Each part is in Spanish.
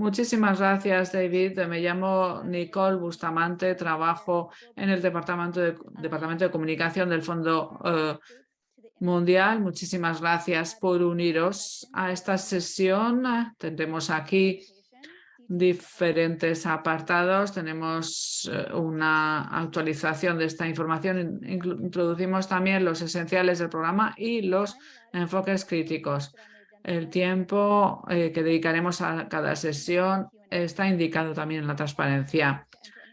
Muchísimas gracias, David. Me llamo Nicole Bustamante, trabajo en el Departamento de Comunicación del Fondo Mundial. Muchísimas gracias por uniros a esta sesión. Tendremos aquí diferentes apartados. Tenemos una actualización de esta información. Introducimos también los esenciales del programa y los enfoques críticos. El tiempo que dedicaremos a cada sesión está indicado también en la transparencia.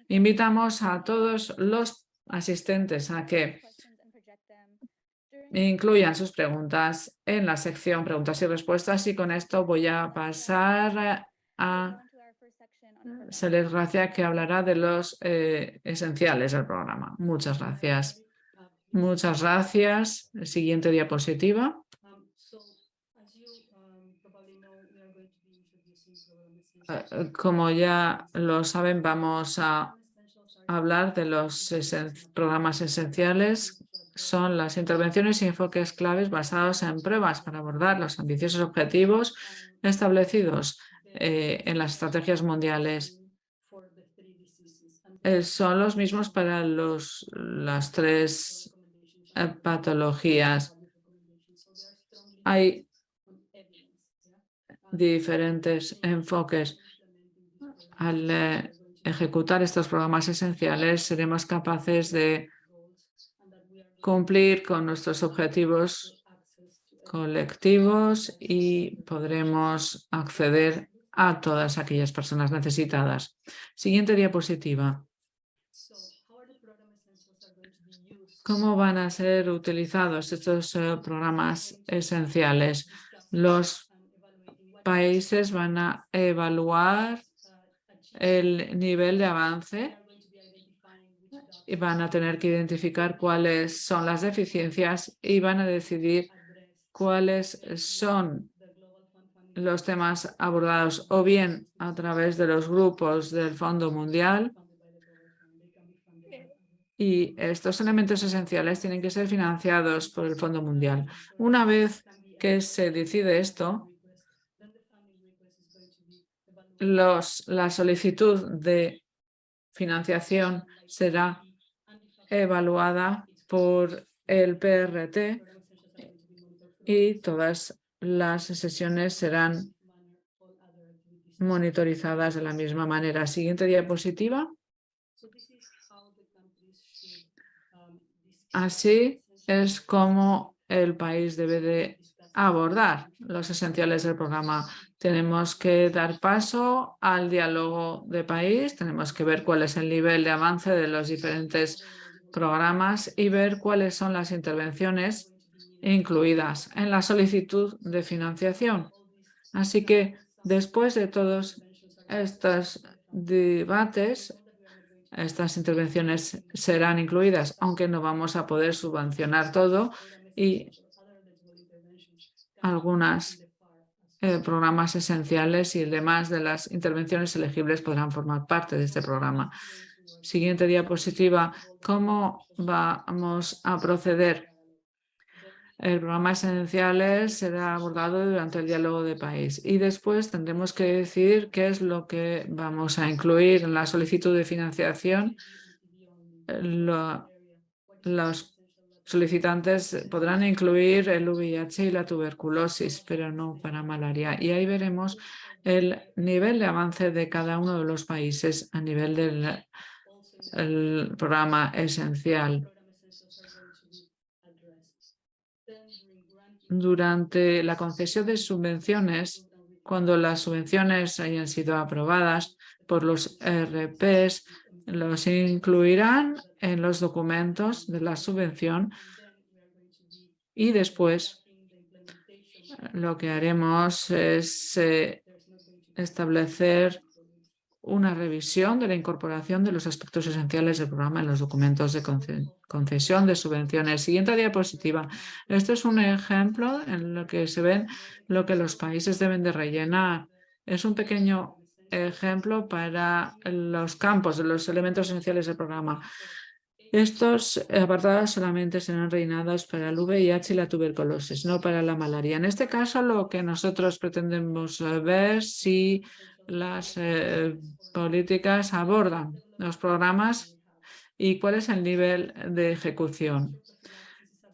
Invitamos a todos los asistentes a que incluyan sus preguntas en la sección preguntas y respuestas, y con esto voy a pasar a Celes Gracia, que hablará de los esenciales del programa. Muchas gracias. Muchas gracias. Siguiente diapositiva. Como ya lo saben, vamos a hablar de los programas esenciales. Son las intervenciones y enfoques claves basados en pruebas para abordar los ambiciosos objetivos establecidos en las estrategias mundiales. Son los mismos para las tres patologías. Hay diferentes enfoques. Al ejecutar estos programas esenciales, seremos capaces de cumplir con nuestros objetivos colectivos y podremos acceder a todas aquellas personas necesitadas. Siguiente diapositiva. ¿Cómo van a ser utilizados estos programas esenciales? Los países van a evaluar el nivel de avance y van a tener que identificar cuáles son las deficiencias y van a decidir cuáles son los temas abordados o bien a través de los grupos del Fondo Mundial, y estos elementos esenciales tienen que ser financiados por el Fondo Mundial. Una vez que se decide esto, la solicitud de financiación será evaluada por el PRT y todas las sesiones serán monitorizadas de la misma manera. Siguiente diapositiva. Así es como el país debe de abordar los esenciales del programa. Tenemos que dar paso al diálogo de país, tenemos que ver cuál es el nivel de avance de los diferentes programas y ver cuáles son las intervenciones incluidas en la solicitud de financiación. Así que después de todos estos debates, estas intervenciones serán incluidas, aunque no vamos a poder subvencionar todo, y algunos programas esenciales y demás de las intervenciones elegibles podrán formar parte de este programa. Siguiente diapositiva. ¿Cómo vamos a proceder? El programa esenciales será abordado durante el diálogo de país y después tendremos que decidir qué es lo que vamos a incluir en la solicitud de financiación. Los solicitantes podrán incluir el VIH y la tuberculosis, pero no para malaria. Y ahí veremos el nivel de avance de cada uno de los países a nivel del programa esencial. Durante la concesión de subvenciones, cuando las subvenciones hayan sido aprobadas por los RPs, los incluirán en los documentos de la subvención y después lo que haremos es establecer una revisión de la incorporación de los aspectos esenciales del programa en los documentos de concesión de subvenciones. Siguiente diapositiva. Este es un ejemplo en lo que se ven lo que los países deben de rellenar. Es un pequeño ejemplo para los campos de los elementos esenciales del programa. Estos apartados solamente serán rellenados para el VIH y la tuberculosis, no para la malaria. En este caso, lo que nosotros pretendemos ver si las políticas abordan los programas y cuál es el nivel de ejecución.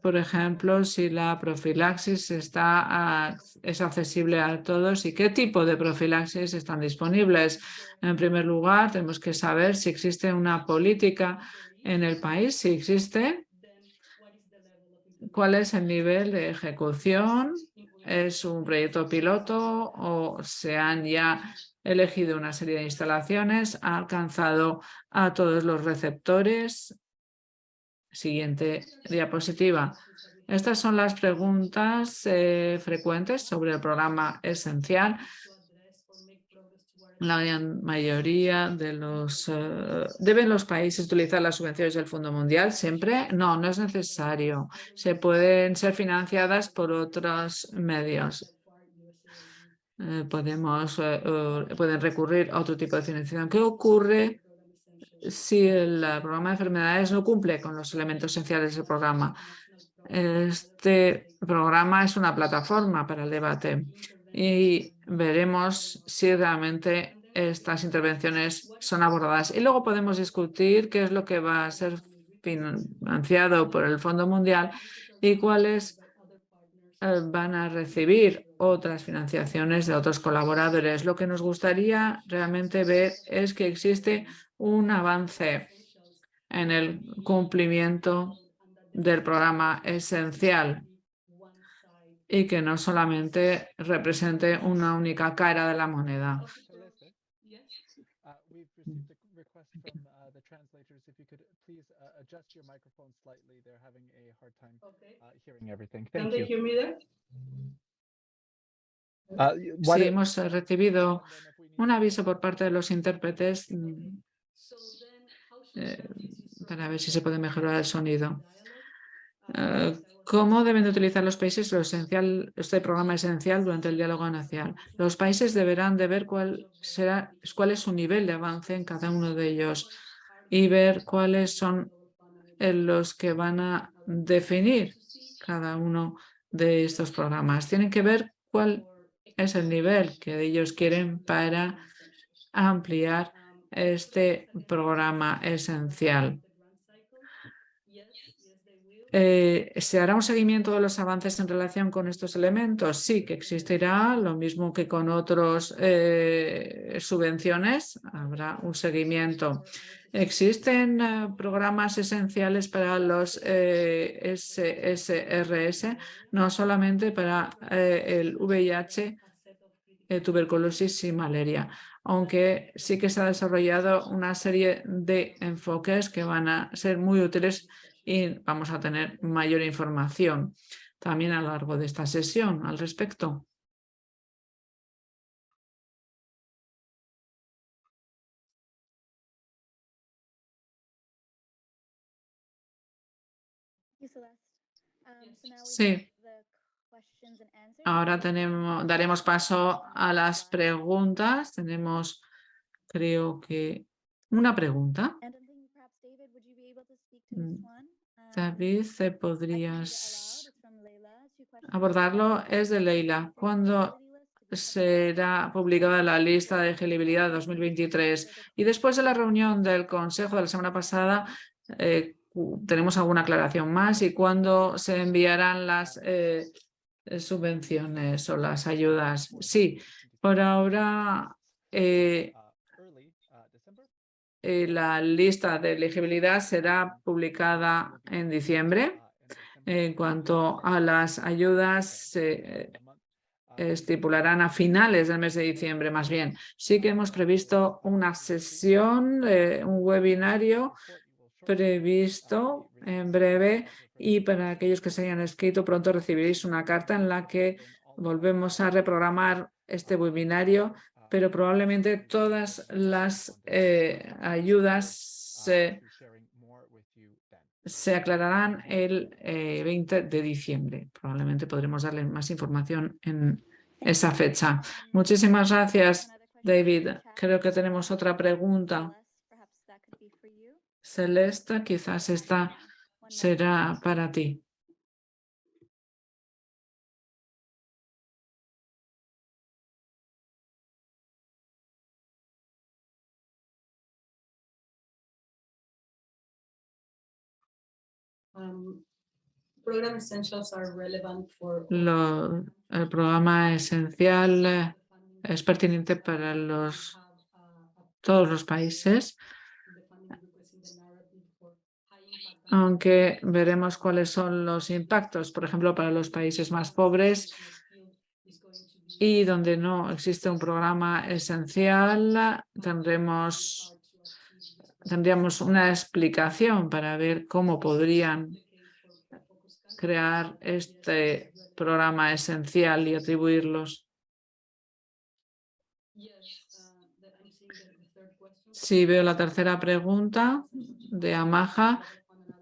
Por ejemplo, si la profilaxis es accesible a todos y qué tipo de profilaxis están disponibles. En primer lugar, tenemos que saber si existe una política en el país, si existe, cuál es el nivel de ejecución, es un proyecto piloto o se han ya elegido una serie de instalaciones, ha alcanzado a todos los receptores. Siguiente diapositiva. Estas son las preguntas frecuentes sobre el programa esencial. La mayoría de los... ¿Deben los países utilizar las subvenciones del Fondo Mundial siempre? No, no es necesario. Se pueden ser financiadas por otros medios. Pueden recurrir a otro tipo de financiación. ¿Qué ocurre si el programa de enfermedades no cumple con los elementos esenciales del programa? Este programa es una plataforma para el debate y veremos si realmente estas intervenciones son abordadas. Y luego podemos discutir qué es lo que va a ser financiado por el Fondo Mundial y cuáles van a recibir otras financiaciones de otros colaboradores. Lo que nos gustaría realmente ver es que existe un avance en el cumplimiento del programa esencial y que no solamente represente una única cara de la moneda. Sí, hemos recibido un aviso por parte de los intérpretes para ver si se puede mejorar el sonido. ¿Cómo deben de utilizar los países este programa esencial durante el diálogo nacional? Los países deberán de ver cuál es su nivel de avance en cada uno de ellos y ver cuáles son los que van a definir cada uno de estos programas. Tienen que ver cuál es el nivel que ellos quieren para ampliar este programa esencial. ¿Se hará un seguimiento de los avances en relación con estos elementos? Sí, que existirá, lo mismo que con otras subvenciones, habrá un seguimiento. ¿Existen programas esenciales para los SSRS? No solamente para el VIH, tuberculosis y malaria, aunque sí que se ha desarrollado una serie de enfoques que van a ser muy útiles y vamos a tener mayor información también a lo largo de esta sesión al respecto. Sí. Ahora daremos paso a las preguntas. Tenemos, creo que, una pregunta. David, ¿podrías abordarlo? Es de Leila. ¿Cuándo será publicada la lista de elegibilidad 2023? Y después de la reunión del Consejo de la semana pasada, ¿tenemos alguna aclaración más? ¿Y cuándo se enviarán las subvenciones o las ayudas? Sí, por ahora la lista de elegibilidad será publicada en diciembre. En cuanto a las ayudas, se estipularán a finales del mes de diciembre, más bien. Sí que hemos previsto una sesión, un webinario previsto en breve, y para aquellos que se hayan escrito pronto recibiréis una carta en la que volvemos a reprogramar este webinario, pero probablemente todas las ayudas se aclararán el 20 de diciembre. Probablemente podremos darle más información en esa fecha. Muchísimas gracias, David. Creo que tenemos otra pregunta. Celeste, quizás esta será para ti. El programa esencial es pertinente para todos los países, aunque veremos cuáles son los impactos, por ejemplo, para los países más pobres y donde no existe un programa esencial, tendríamos una explicación para ver cómo podrían crear este programa esencial y atribuirlos. Sí, veo la tercera pregunta de Amaja.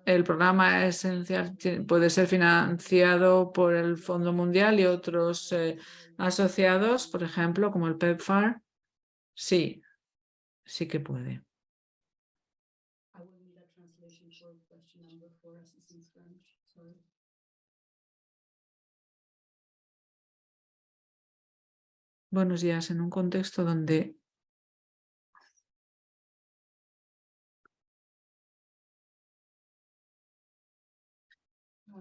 El programa esencial puede ser financiado por el Fondo Mundial y otros asociados, por ejemplo, como el PEPFAR. Sí, sí que puede. Buenos días. En un contexto donde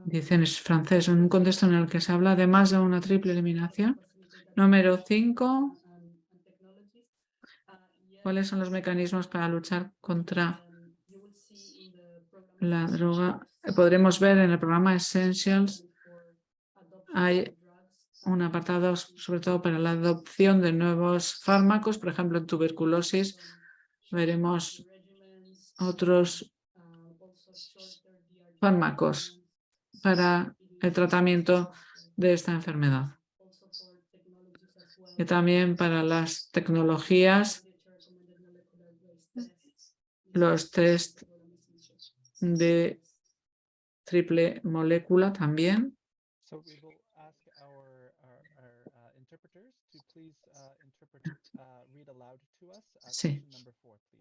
dicen es francés, en un contexto en el que se habla de más de una triple eliminación. Número 5. ¿Cuáles son los mecanismos para luchar contra la droga? Podremos ver en el programa Essentials, hay un apartado sobre todo para la adopción de nuevos fármacos, por ejemplo, en tuberculosis. Veremos otros fármacos para el tratamiento de esta enfermedad. Y también para las tecnologías, los test de triple molécula también. Sí.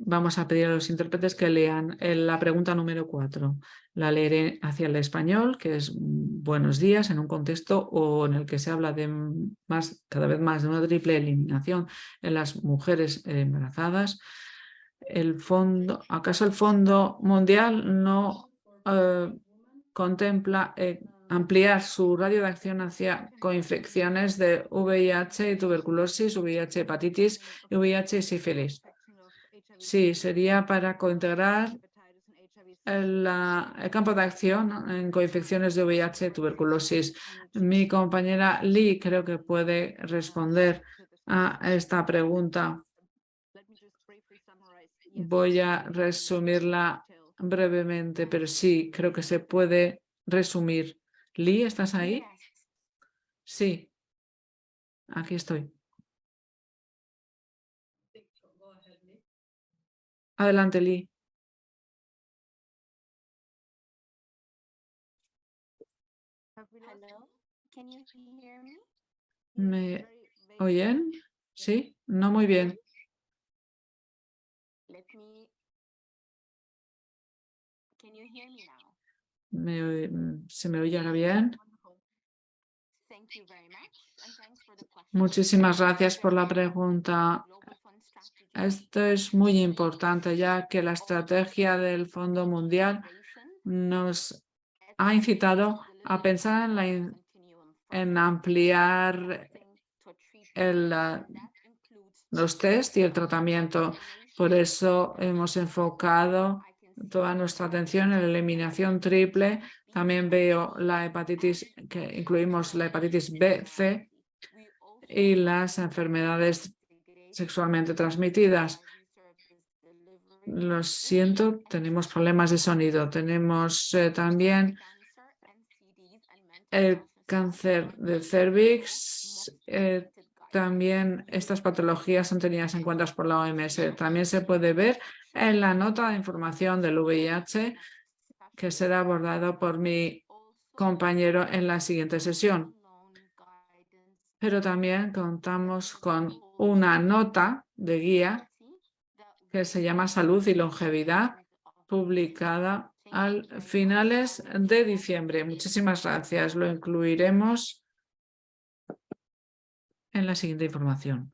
Vamos a pedir a los intérpretes que lean la pregunta número 4. La leeré hacia el español, que es buenos días, en un contexto o en el que se habla de cada vez más de una triple eliminación en las mujeres embarazadas. ¿Acaso el Fondo Mundial no contempla ampliar su radio de acción hacia coinfecciones de VIH y tuberculosis, VIH hepatitis y VIH y sífilis? Sí, sería para cointegrar el campo de acción en coinfecciones de VIH y tuberculosis. Mi compañera Lee creo que puede responder a esta pregunta. Voy a resumirla brevemente, pero sí, creo que se puede resumir. Lee, ¿estás ahí? Sí, aquí estoy. Adelante, Lee. ¿Me oyen? Sí, no muy bien. ¿Se me oye ahora bien? Muchísimas gracias por la pregunta. Esto es muy importante, ya que la estrategia del Fondo Mundial nos ha incitado a pensar en ampliar los test y el tratamiento. Por eso hemos enfocado toda nuestra atención en la eliminación triple. También veo la hepatitis, que incluimos la hepatitis B, C y las enfermedades sexualmente transmitidas. Lo siento, tenemos problemas de sonido. Tenemos también el cáncer de cervix. También estas patologías son tenidas en cuenta por la OMS. También se puede ver en la nota de información del VIH que será abordado por mi compañero en la siguiente sesión. Pero también contamos con una nota de guía que se llama Salud y Longevidad, publicada a finales de diciembre. Muchísimas gracias. Lo incluiremos en la siguiente información.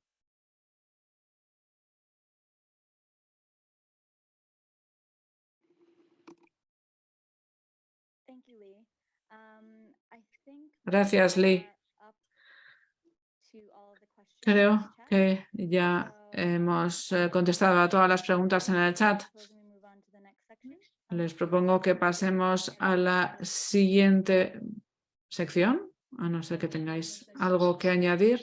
Gracias, Lee. Creo que ya hemos contestado a todas las preguntas en el chat. Les propongo que pasemos a la siguiente sección, a no ser que tengáis algo que añadir.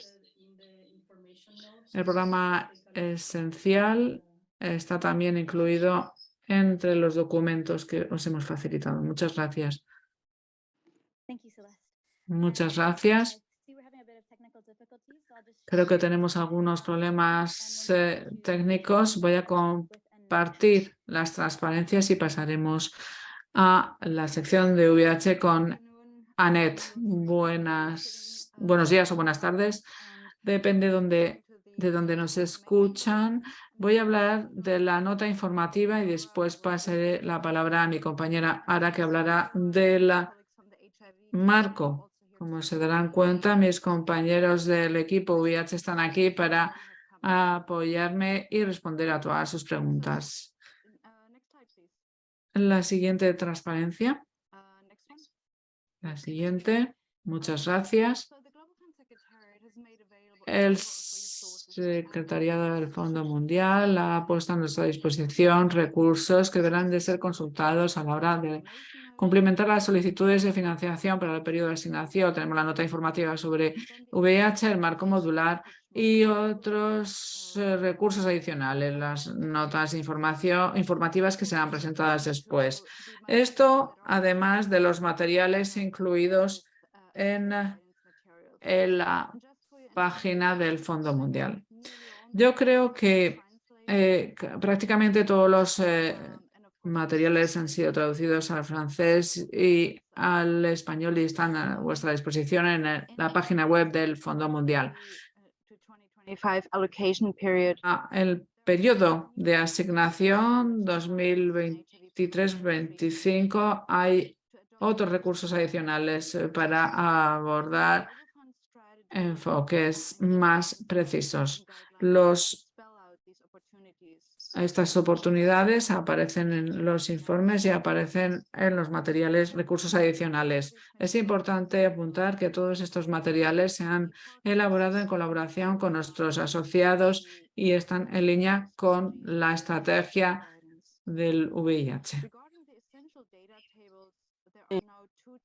El programa esencial está también incluido entre los documentos que os hemos facilitado. Muchas gracias. Muchas gracias. Creo que tenemos algunos problemas técnicos. Voy a compartir las transparencias y pasaremos a la sección de VIH con Annette. Buenos días o buenas tardes. Depende de donde nos escuchan. Voy a hablar de la nota informativa y después pasaré la palabra a mi compañera Ara, que hablará del marco. Como se darán cuenta, mis compañeros del equipo VIH están aquí para apoyarme y responder a todas sus preguntas. La siguiente transparencia. La siguiente. Muchas gracias. El Secretariado del Fondo Mundial ha puesto a nuestra disposición recursos que deberán de ser consultados a la hora de cumplimentar las solicitudes de financiación para el periodo de asignación. Tenemos la nota informativa sobre VIH, el marco modular y otros recursos adicionales, las notas informativas que serán presentadas después. Esto, además de los materiales incluidos en la página del Fondo Mundial. Yo creo que prácticamente todos los materiales han sido traducidos al francés y al español y están a vuestra disposición en la página web del Fondo Mundial. El periodo de asignación 2023-25 hay otros recursos adicionales para abordar enfoques más precisos. Estas oportunidades aparecen en los informes y aparecen en los materiales, recursos adicionales. Es importante apuntar que todos estos materiales se han elaborado en colaboración con nuestros asociados y están en línea con la estrategia del VIH.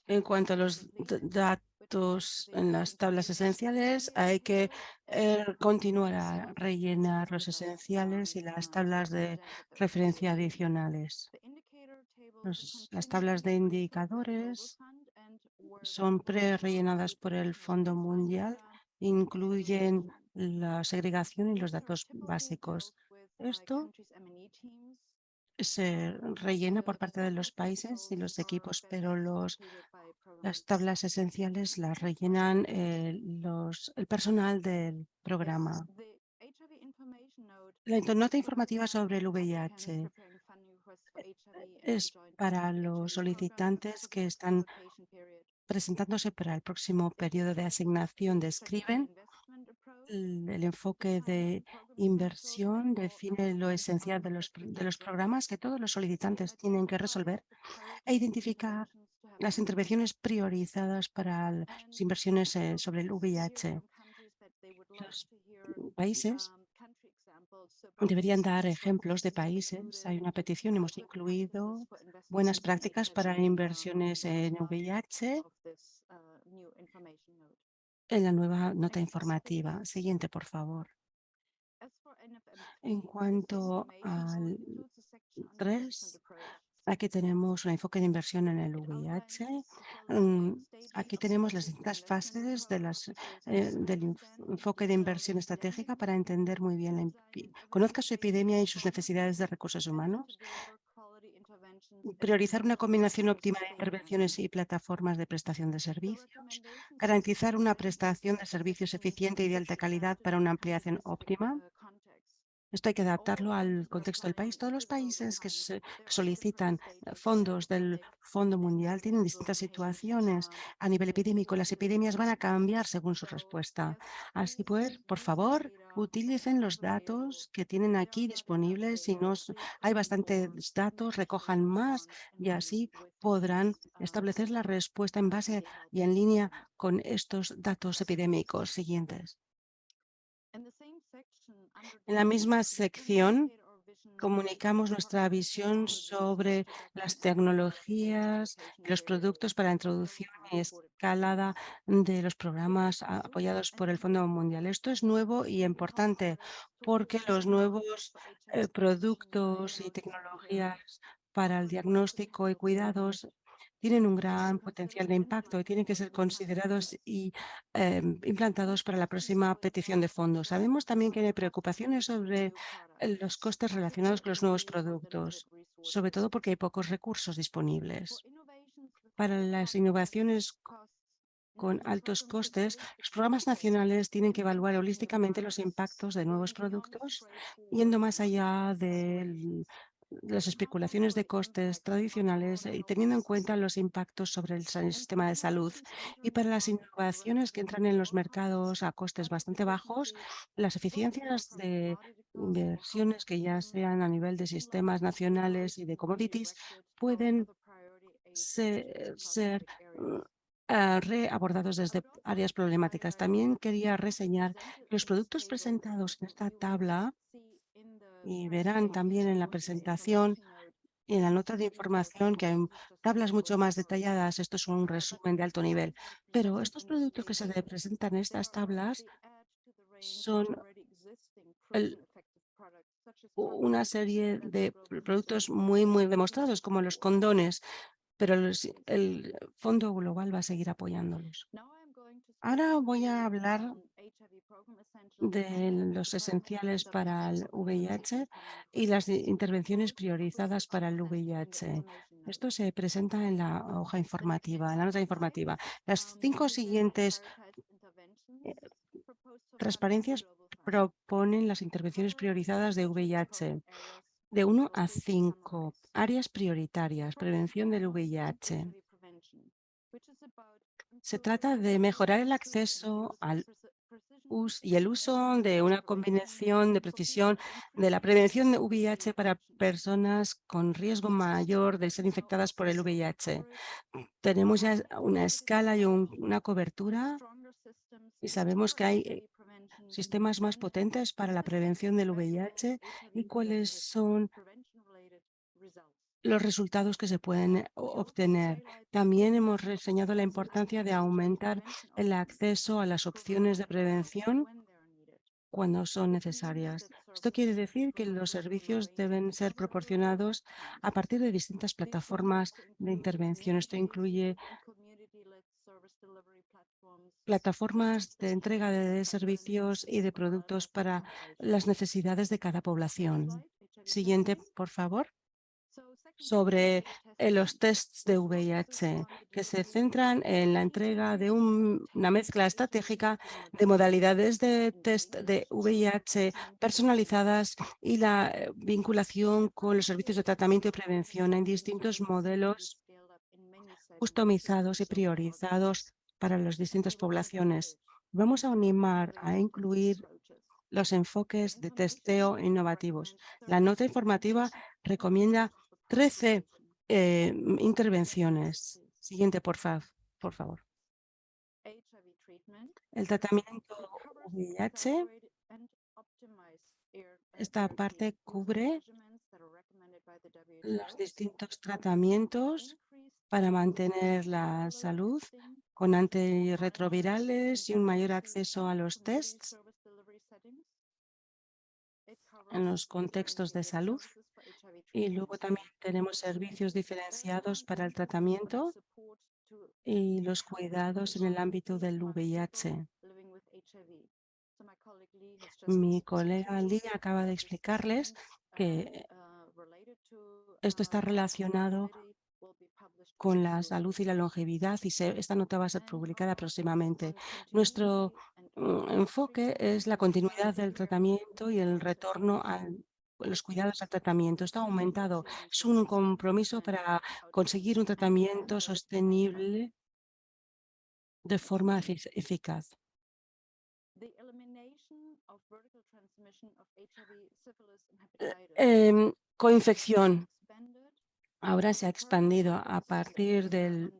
En cuanto a los datos en las tablas esenciales, hay que continuar a rellenar los esenciales y las tablas de referencia adicionales. Las tablas de indicadores son pre-rellenadas por el Fondo Mundial, incluyen la segregación y los datos básicos. Esto se rellena por parte de los países y los equipos, pero las tablas esenciales las rellenan el personal del programa. La nota informativa sobre el VIH es para los solicitantes que están presentándose para el próximo periodo de asignación. Describen el enfoque de inversión, define lo esencial de los programas que todos los solicitantes tienen que resolver e identificar las intervenciones priorizadas para las inversiones sobre el VIH. Los países deberían dar ejemplos de países. Hay una petición, hemos incluido buenas prácticas para inversiones en VIH en la nueva nota informativa. Siguiente, por favor. En cuanto al 3, aquí tenemos un enfoque de inversión en el VIH. Aquí tenemos las distintas fases del enfoque de inversión estratégica para entender muy bien, conozca su epidemia y sus necesidades de recursos humanos. Priorizar una combinación óptima de intervenciones y plataformas de prestación de servicios. Garantizar una prestación de servicios eficiente y de alta calidad para una ampliación óptima. Esto hay que adaptarlo al contexto del país. Todos los países que solicitan fondos del Fondo Mundial tienen distintas situaciones a nivel epidémico. Las epidemias van a cambiar según su respuesta. Así pues, por favor, utilicen los datos que tienen aquí disponibles. Si no hay bastantes datos, recojan más y así podrán establecer la respuesta en base y en línea con estos datos epidémicos siguientes. En la misma sección comunicamos nuestra visión sobre las tecnologías y los productos para la introducción y escalada de los programas apoyados por el Fondo Mundial. Esto es nuevo y importante porque los nuevos productos y tecnologías para el diagnóstico y cuidados tienen un gran potencial de impacto y tienen que ser considerados y implantados para la próxima petición de fondos. Sabemos también que hay preocupaciones sobre los costes relacionados con los nuevos productos, sobre todo porque hay pocos recursos disponibles. Para las innovaciones con altos costes, los programas nacionales tienen que evaluar holísticamente los impactos de nuevos productos, yendo más allá de las especulaciones de costes tradicionales y teniendo en cuenta los impactos sobre el sistema de salud. Y para las innovaciones que entran en los mercados a costes bastante bajos, las eficiencias de inversiones que ya sean a nivel de sistemas nacionales y de commodities pueden ser reabordados desde áreas problemáticas. También quería reseñar que los productos presentados en esta tabla, y verán también en la presentación y en la nota de información que hay tablas mucho más detalladas. Esto es un resumen de alto nivel. Pero estos productos que se representan en estas tablas son una serie de productos muy demostrados, como los condones, pero el Fondo Global va a seguir apoyándolos. Ahora voy a hablar de los esenciales para el VIH y las intervenciones priorizadas para el VIH. Esto se presenta en la hoja informativa, en la nota informativa. Las 5 siguientes eh, transparencias proponen las intervenciones priorizadas de VIH. De 1 a 5 áreas prioritarias, prevención del VIH. Se trata de mejorar el acceso al y el uso de una combinación de precisión de la prevención de VIH para personas con riesgo mayor de ser infectadas por el VIH. Tenemos ya una escala y una cobertura y sabemos que hay sistemas más potentes para la prevención del VIH y cuáles son los resultados que se pueden obtener. También hemos reseñado la importancia de aumentar el acceso a las opciones de prevención cuando son necesarias. Esto quiere decir que los servicios deben ser proporcionados a partir de distintas plataformas de intervención. Esto incluye plataformas de entrega de servicios y de productos para las necesidades de cada población. Siguiente, por favor. Sobre los tests de VIH, que se centran en la entrega de una mezcla estratégica de modalidades de test de VIH personalizadas y la vinculación con los servicios de tratamiento y prevención en distintos modelos customizados y priorizados para las distintas poblaciones. Vamos a animar a incluir los enfoques de testeo innovativos. La nota informativa recomienda 13 intervenciones. Siguiente, por favor. El tratamiento VIH, esta parte cubre los distintos tratamientos para mantener la salud con antirretrovirales y un mayor acceso a los tests en los contextos de salud. Y luego también tenemos servicios diferenciados para el tratamiento y los cuidados en el ámbito del VIH. Mi colega Lee acaba de explicarles que esto está relacionado con la salud y la longevidad y esta nota va a ser publicada próximamente. Nuestro enfoque es la continuidad del tratamiento y el retorno a los cuidados al tratamiento. Está aumentado. Es un compromiso para conseguir un tratamiento sostenible de forma eficaz. Coinfección. Ahora se ha expandido a partir del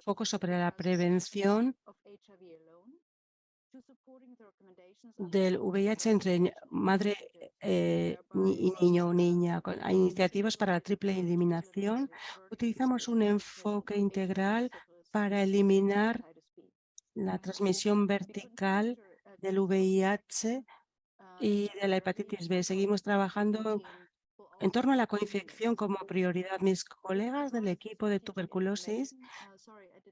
foco sobre la prevención del VIH entre madre y niño o niña. Hay iniciativas para la triple eliminación. Utilizamos un enfoque integral para eliminar la transmisión vertical del VIH y de la hepatitis B. Seguimos trabajando en torno a la coinfección como prioridad. Mis colegas del equipo de tuberculosis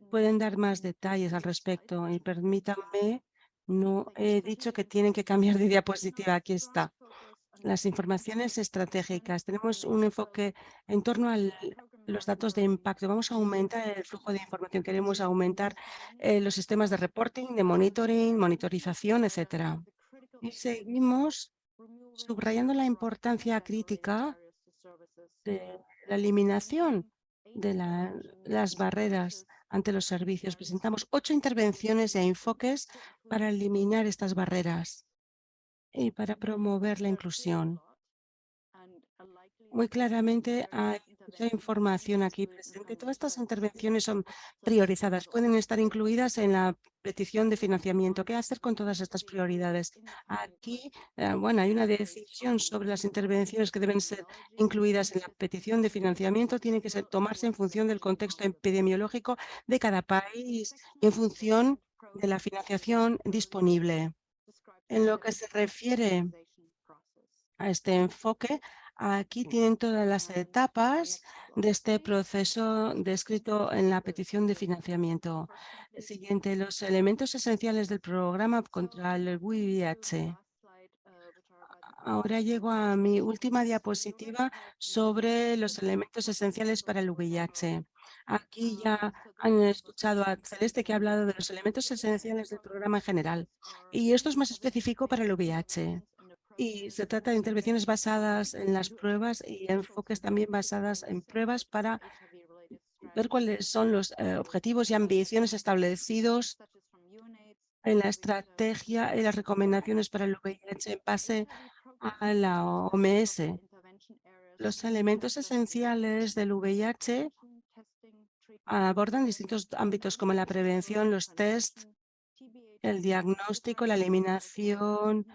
pueden dar más detalles al respecto y permítanme, no he dicho que tienen que cambiar de diapositiva. Aquí está. Las informaciones estratégicas. Tenemos un enfoque en torno a los datos de impacto. Vamos a aumentar el flujo de información. Queremos aumentar los sistemas de reporting, de monitoring, monitorización, etcétera. Y seguimos subrayando la importancia crítica de la eliminación de las barreras ante los servicios. Presentamos 8 intervenciones e enfoques para eliminar estas barreras y para promover la inclusión. Muy claramente hay mucha información aquí presente. Todas estas intervenciones son priorizadas, pueden estar incluidas en la petición de financiamiento. ¿Qué hacer con todas estas prioridades? Aquí, bueno, hay una decisión sobre las intervenciones que deben ser incluidas en la petición de financiamiento. Tiene que tomarse en función del contexto epidemiológico de cada país y en función de la financiación disponible. En lo que se refiere a este enfoque, aquí tienen todas las etapas de este proceso descrito en la petición de financiamiento. El siguiente, los elementos esenciales del programa contra el VIH. Ahora llego a mi última diapositiva sobre los elementos esenciales para el VIH. Aquí ya han escuchado a Celeste que ha hablado de los elementos esenciales del programa en general. Y esto es más específico para el VIH. Y se trata de intervenciones basadas en las pruebas y enfoques también basadas en pruebas para ver cuáles son los objetivos y ambiciones establecidos en la estrategia y las recomendaciones para el VIH en base a la OMS. Los elementos esenciales del VIH abordan distintos ámbitos como la prevención, los test, el diagnóstico, la eliminación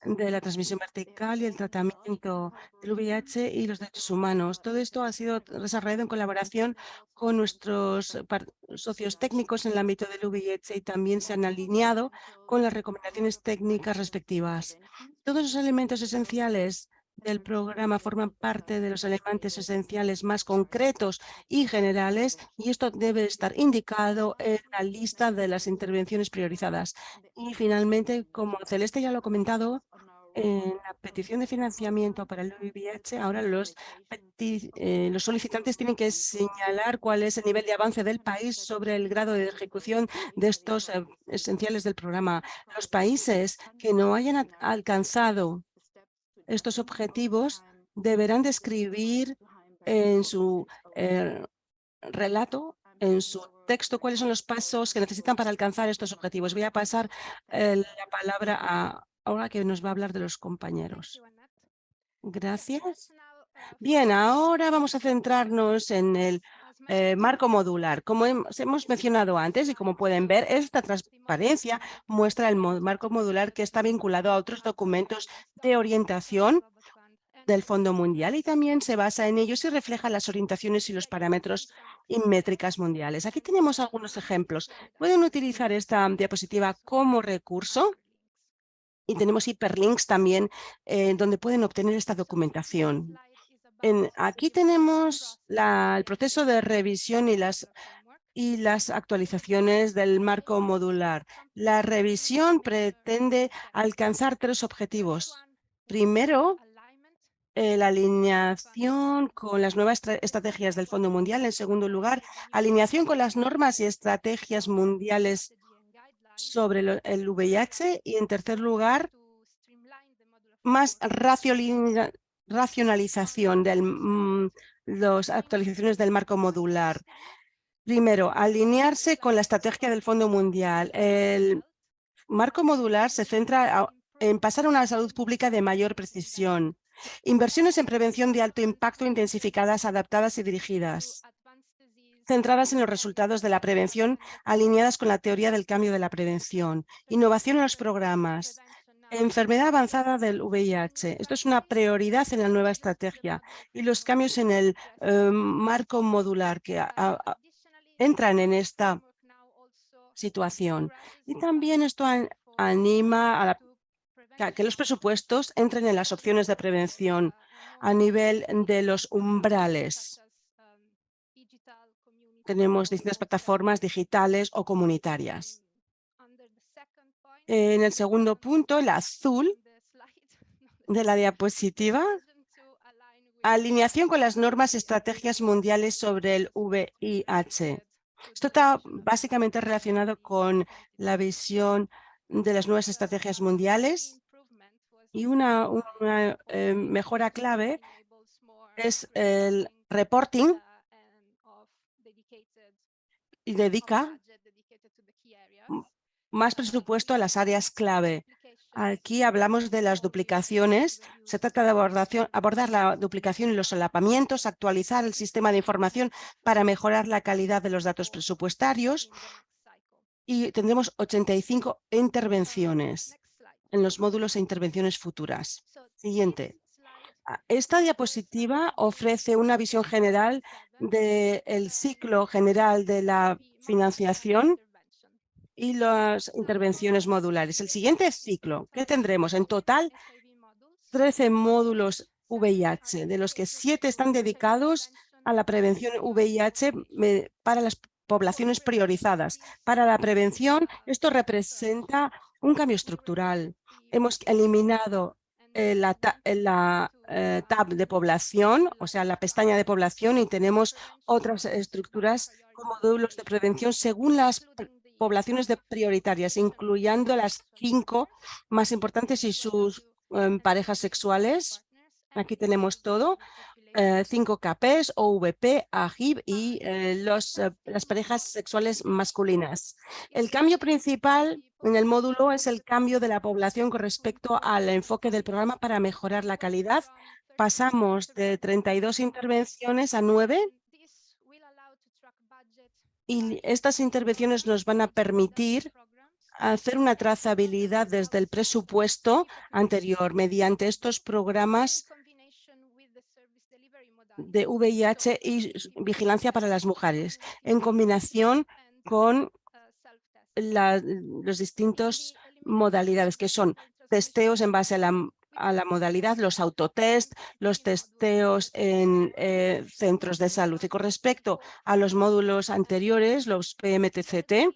de la transmisión vertical y el tratamiento del VIH y los derechos humanos. Todo esto ha sido desarrollado en colaboración con nuestros socios técnicos en el ámbito del VIH y también se han alineado con las recomendaciones técnicas respectivas. Todos los elementos esenciales del programa forman parte de los elementos esenciales más concretos y generales y esto debe estar indicado en la lista de las intervenciones priorizadas. Y finalmente, como Celeste ya lo ha comentado, en la petición de financiamiento para el VIH, ahora los solicitantes tienen que señalar cuál es el nivel de avance del país sobre el grado de ejecución de estos esenciales del programa. Los países que no hayan alcanzado estos objetivos deberán describir en su relato, en su texto, cuáles son los pasos que necesitan para alcanzar estos objetivos. Voy a pasar la palabra a ahora que nos va a hablar de los compañeros. Gracias. Bien, ahora vamos a centrarnos en el marco modular. Como hemos mencionado antes y como pueden ver, esta transparencia muestra el marco modular que está vinculado a otros documentos de orientación del Fondo Mundial y también se basa en ellos y refleja las orientaciones y los parámetros y métricas mundiales. Aquí tenemos algunos ejemplos. Pueden utilizar esta diapositiva como recurso y tenemos hiperlinks también donde pueden obtener esta documentación. Aquí tenemos el proceso de revisión y las actualizaciones del marco modular. La revisión pretende alcanzar 3 objetivos. Primero, la alineación con las nuevas estrategias del Fondo Mundial. En segundo lugar, alineación con las normas y estrategias mundiales sobre el VIH y, en tercer lugar, más racionalización de las actualizaciones del marco modular. Primero, alinearse con la estrategia del Fondo Mundial. El marco modular se centra en pasar a una salud pública de mayor precisión. Inversiones en prevención de alto impacto intensificadas, adaptadas y dirigidas, centradas en los resultados de la prevención, alineadas con la teoría del cambio de la prevención. Innovación en los programas. Enfermedad avanzada del VIH. Esto es una prioridad en la nueva estrategia y los cambios en el marco modular que entran en esta situación. Y también esto anima a que los presupuestos entren en las opciones de prevención a nivel de los umbrales. Tenemos distintas plataformas digitales o comunitarias. En el segundo punto, el azul de la diapositiva, alineación con las normas y estrategias mundiales sobre el VIH. Esto está básicamente relacionado con la visión de las nuevas estrategias mundiales y una mejora clave es el reporting y dedica más presupuesto a las áreas clave. Aquí hablamos de las duplicaciones. Se trata de abordar la duplicación y los solapamientos, actualizar el sistema de información para mejorar la calidad de los datos presupuestarios y tendremos 85 intervenciones en los módulos e intervenciones futuras. Siguiente. Esta diapositiva ofrece una visión general del ciclo general de la financiación y las intervenciones modulares. El siguiente ciclo, ¿qué tendremos? En total, 13 módulos VIH, de los que 7 están dedicados a la prevención VIH para las poblaciones priorizadas. Para la prevención, esto representa un cambio estructural. Hemos eliminado la tab de población, o sea, la pestaña de población, y tenemos otras estructuras como módulos de prevención según las poblaciones prioritarias, incluyendo las 5 más importantes y sus parejas sexuales. Aquí tenemos todo. 5 KPs, OVP, AGIV y las parejas sexuales masculinas. El cambio principal en el módulo es el cambio de la población con respecto al enfoque del programa para mejorar la calidad. Pasamos de 32 intervenciones a 9 y estas intervenciones nos van a permitir hacer una trazabilidad desde el presupuesto anterior mediante estos programas de VIH y vigilancia para las mujeres, en combinación con los distintos modalidades que son testeos en base a la modalidad, los autotest, los testeos en centros de salud. Y con respecto a los módulos anteriores, los PMTCT,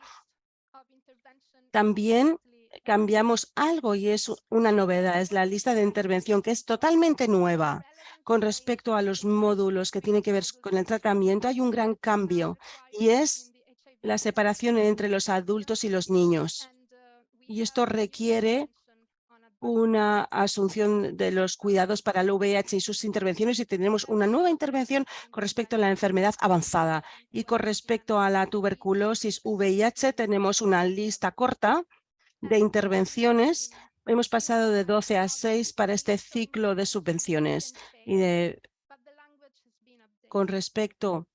también cambiamos algo y es una novedad, es la lista de intervención, que es totalmente nueva. Con respecto a los módulos que tienen que ver con el tratamiento, hay un gran cambio y es la separación entre los adultos y los niños. Y esto requiere una asunción de los cuidados para el VIH y sus intervenciones, y tenemos una nueva intervención con respecto a la enfermedad avanzada. Y con respecto a la tuberculosis VIH tenemos una lista corta de intervenciones. Hemos pasado de 12 a 6 para este ciclo de subvenciones. Y con respecto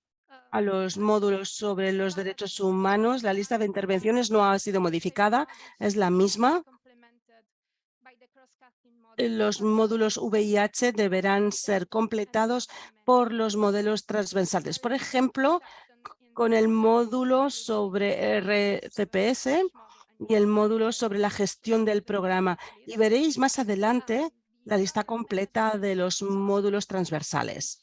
a los módulos sobre los derechos humanos, la lista de intervenciones no ha sido modificada, es la misma. Los módulos VIH deberán ser completados por los modelos transversales. Por ejemplo, con el módulo sobre RCPS y el módulo sobre la gestión del programa. Y veréis más adelante la lista completa de los módulos transversales.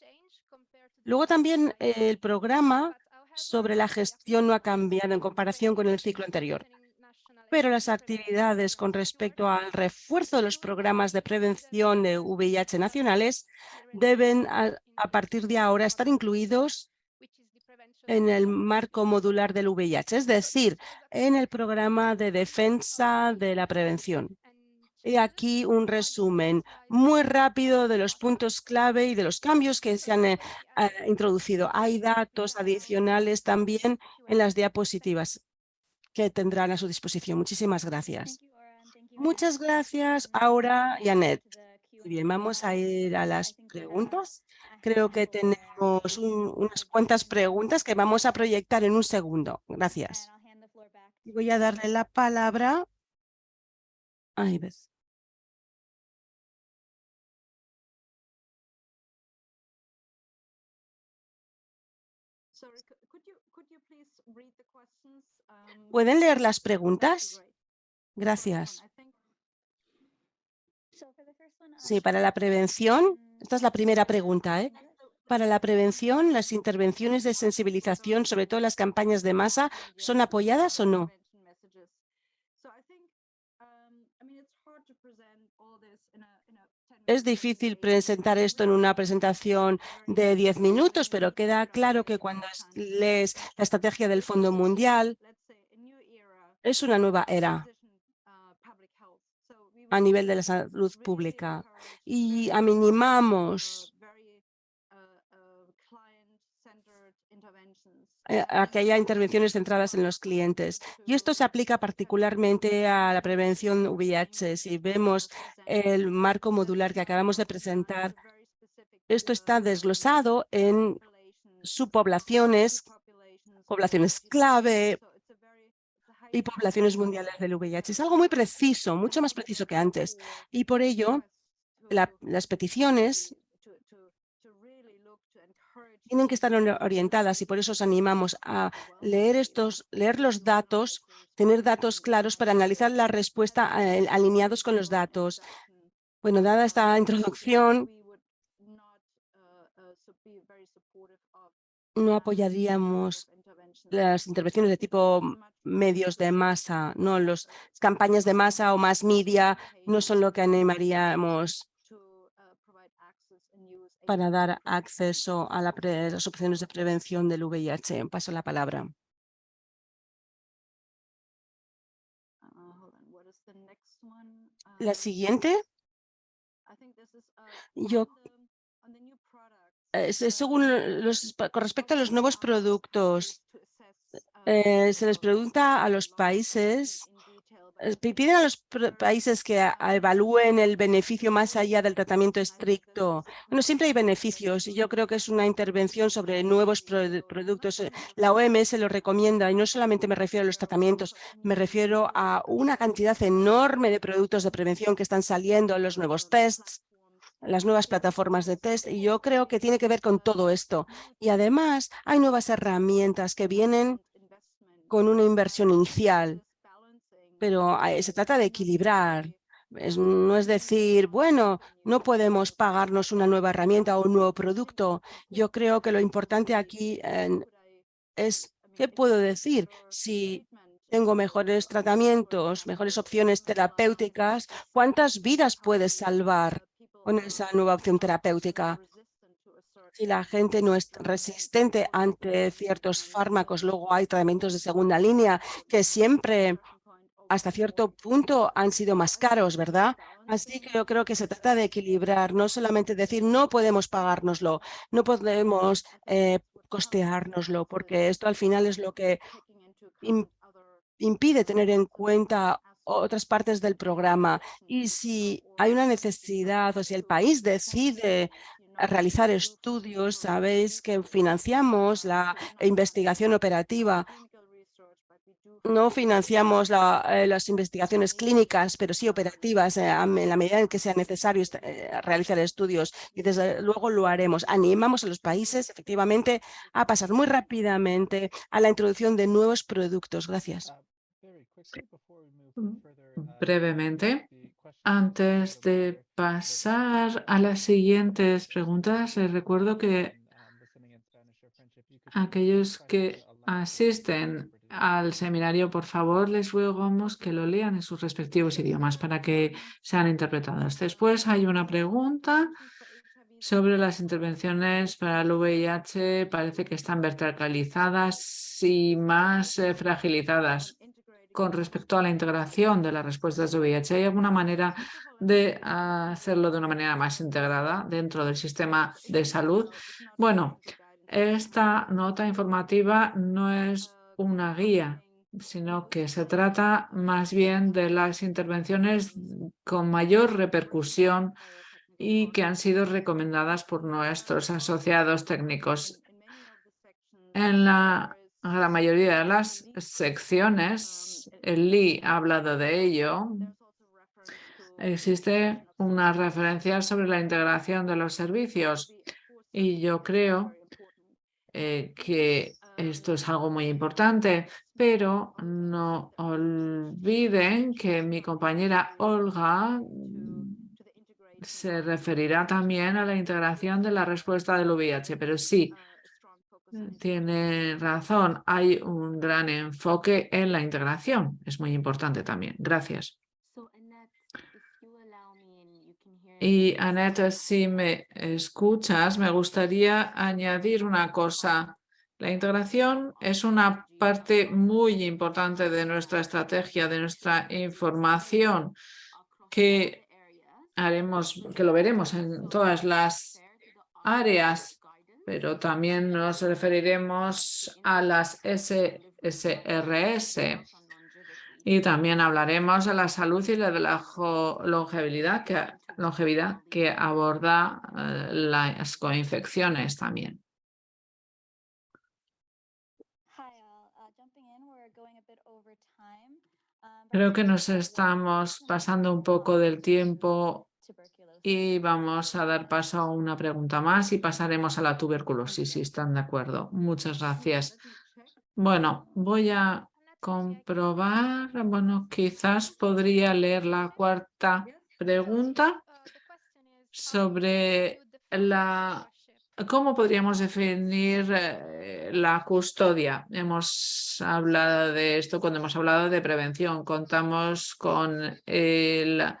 Luego también el programa sobre la gestión no ha cambiado en comparación con el ciclo anterior, pero las actividades con respecto al refuerzo de los programas de prevención de VIH nacionales deben, a partir de ahora, estar incluidos en el marco modular del VIH, es decir, en el programa de defensa de la prevención. Y aquí un resumen muy rápido de los puntos clave y de los cambios que se han introducido. Hay datos adicionales también en las diapositivas que tendrán a su disposición. Muchísimas gracias. Muchas gracias, Aura y Annette. Muy bien, vamos a ir a las preguntas. Creo que tenemos unas cuantas preguntas que vamos a proyectar en un segundo. Gracias. Y voy a darle la palabra a Ives. ¿Pueden leer las preguntas? Gracias. Sí, para la prevención, esta es la primera pregunta, ¿eh? Para la prevención, ¿las intervenciones de sensibilización, sobre todo las campañas de masa, son apoyadas o no? Es difícil presentar esto en una presentación de 10 minutos, pero queda claro que cuando lees la estrategia del Fondo Mundial, es una nueva era a nivel de la salud pública y minimamos a que haya intervenciones centradas en los clientes. Y esto se aplica particularmente a la prevención VIH. Si vemos el marco modular que acabamos de presentar, esto está desglosado en subpoblaciones, poblaciones clave y poblaciones mundiales del VIH. Es algo muy preciso, mucho más preciso que antes. Y por ello, las peticiones tienen que estar orientadas y por eso os animamos a leer los datos, tener datos claros para analizar la respuesta alineados con los datos. Bueno, dada esta introducción, no apoyaríamos las intervenciones de tipo medios de masa, no las campañas de masa o más media no son lo que animaríamos para dar acceso a las opciones de prevención del VIH. Paso la palabra. La siguiente, yo con respecto a los nuevos productos, se les pregunta a los países, piden a los países que evalúen el beneficio más allá del tratamiento estricto. Bueno, siempre hay beneficios y yo creo que es una intervención sobre nuevos productos. La OMS lo recomienda y no solamente me refiero a los tratamientos, me refiero a una cantidad enorme de productos de prevención que están saliendo, los nuevos tests, las nuevas plataformas de test, y yo creo que tiene que ver con todo esto. Y además hay nuevas herramientas que vienen con una inversión inicial, pero se trata de equilibrar. No es decir, bueno, no podemos pagarnos una nueva herramienta o un nuevo producto. Yo creo que lo importante aquí es, ¿qué puedo decir? Si tengo mejores tratamientos, mejores opciones terapéuticas, ¿cuántas vidas puedes salvar con esa nueva opción terapéutica? Si la gente no es resistente ante ciertos fármacos, luego hay tratamientos de segunda línea que siempre hasta cierto punto han sido más caros, ¿verdad? Así que yo creo que se trata de equilibrar, no solamente decir no podemos pagárnoslo, no podemos costeárnoslo, porque esto al final es lo que impide tener en cuenta otras partes del programa. Y si hay una necesidad o si el país decide realizar estudios, sabéis que financiamos la investigación operativa. No financiamos las investigaciones clínicas, pero sí operativas, en la medida en que sea necesario realizar estudios. Y desde luego lo haremos. Animamos a los países, efectivamente, a pasar muy rápidamente a la introducción de nuevos productos. Gracias. Brevemente, antes de pasar a las siguientes preguntas, les recuerdo que aquellos que asisten al seminario, por favor, les rogamos que lo lean en sus respectivos idiomas para que sean interpretados. Después hay una pregunta sobre las intervenciones para el VIH parece que están verticalizadas y más fragilizadas con respecto a la integración de las respuestas de VIH. ¿Hay alguna manera de hacerlo de una manera más integrada dentro del sistema de salud? Bueno, esta nota informativa no es una guía, sino que se trata más bien de las intervenciones con mayor repercusión y que han sido recomendadas por nuestros asociados técnicos. En la mayoría de las secciones, el Lee ha hablado de ello. Existe una referencia sobre la integración de los servicios y yo creo que esto es algo muy importante, pero no olviden que mi compañera Olga se referirá también a la integración de la respuesta del VIH, pero sí, tiene razón, hay un gran enfoque en la integración, es muy importante también. Gracias. Y Annette, si me escuchas, me gustaría añadir una cosa. La integración es una parte muy importante de nuestra estrategia, de nuestra información, que lo veremos en todas las áreas, pero también nos referiremos a las SSRS. Y también hablaremos de la salud y de la longevidad que aborda las coinfecciones también. Creo que nos estamos pasando un poco del tiempo y vamos a dar paso a una pregunta más y pasaremos a la tuberculosis, si están de acuerdo. Muchas gracias. Bueno, voy a comprobar. Bueno, quizás podría leer la cuarta pregunta sobre cómo podríamos definir la custodia. Hemos hablado de esto cuando hemos hablado de prevención. Contamos con este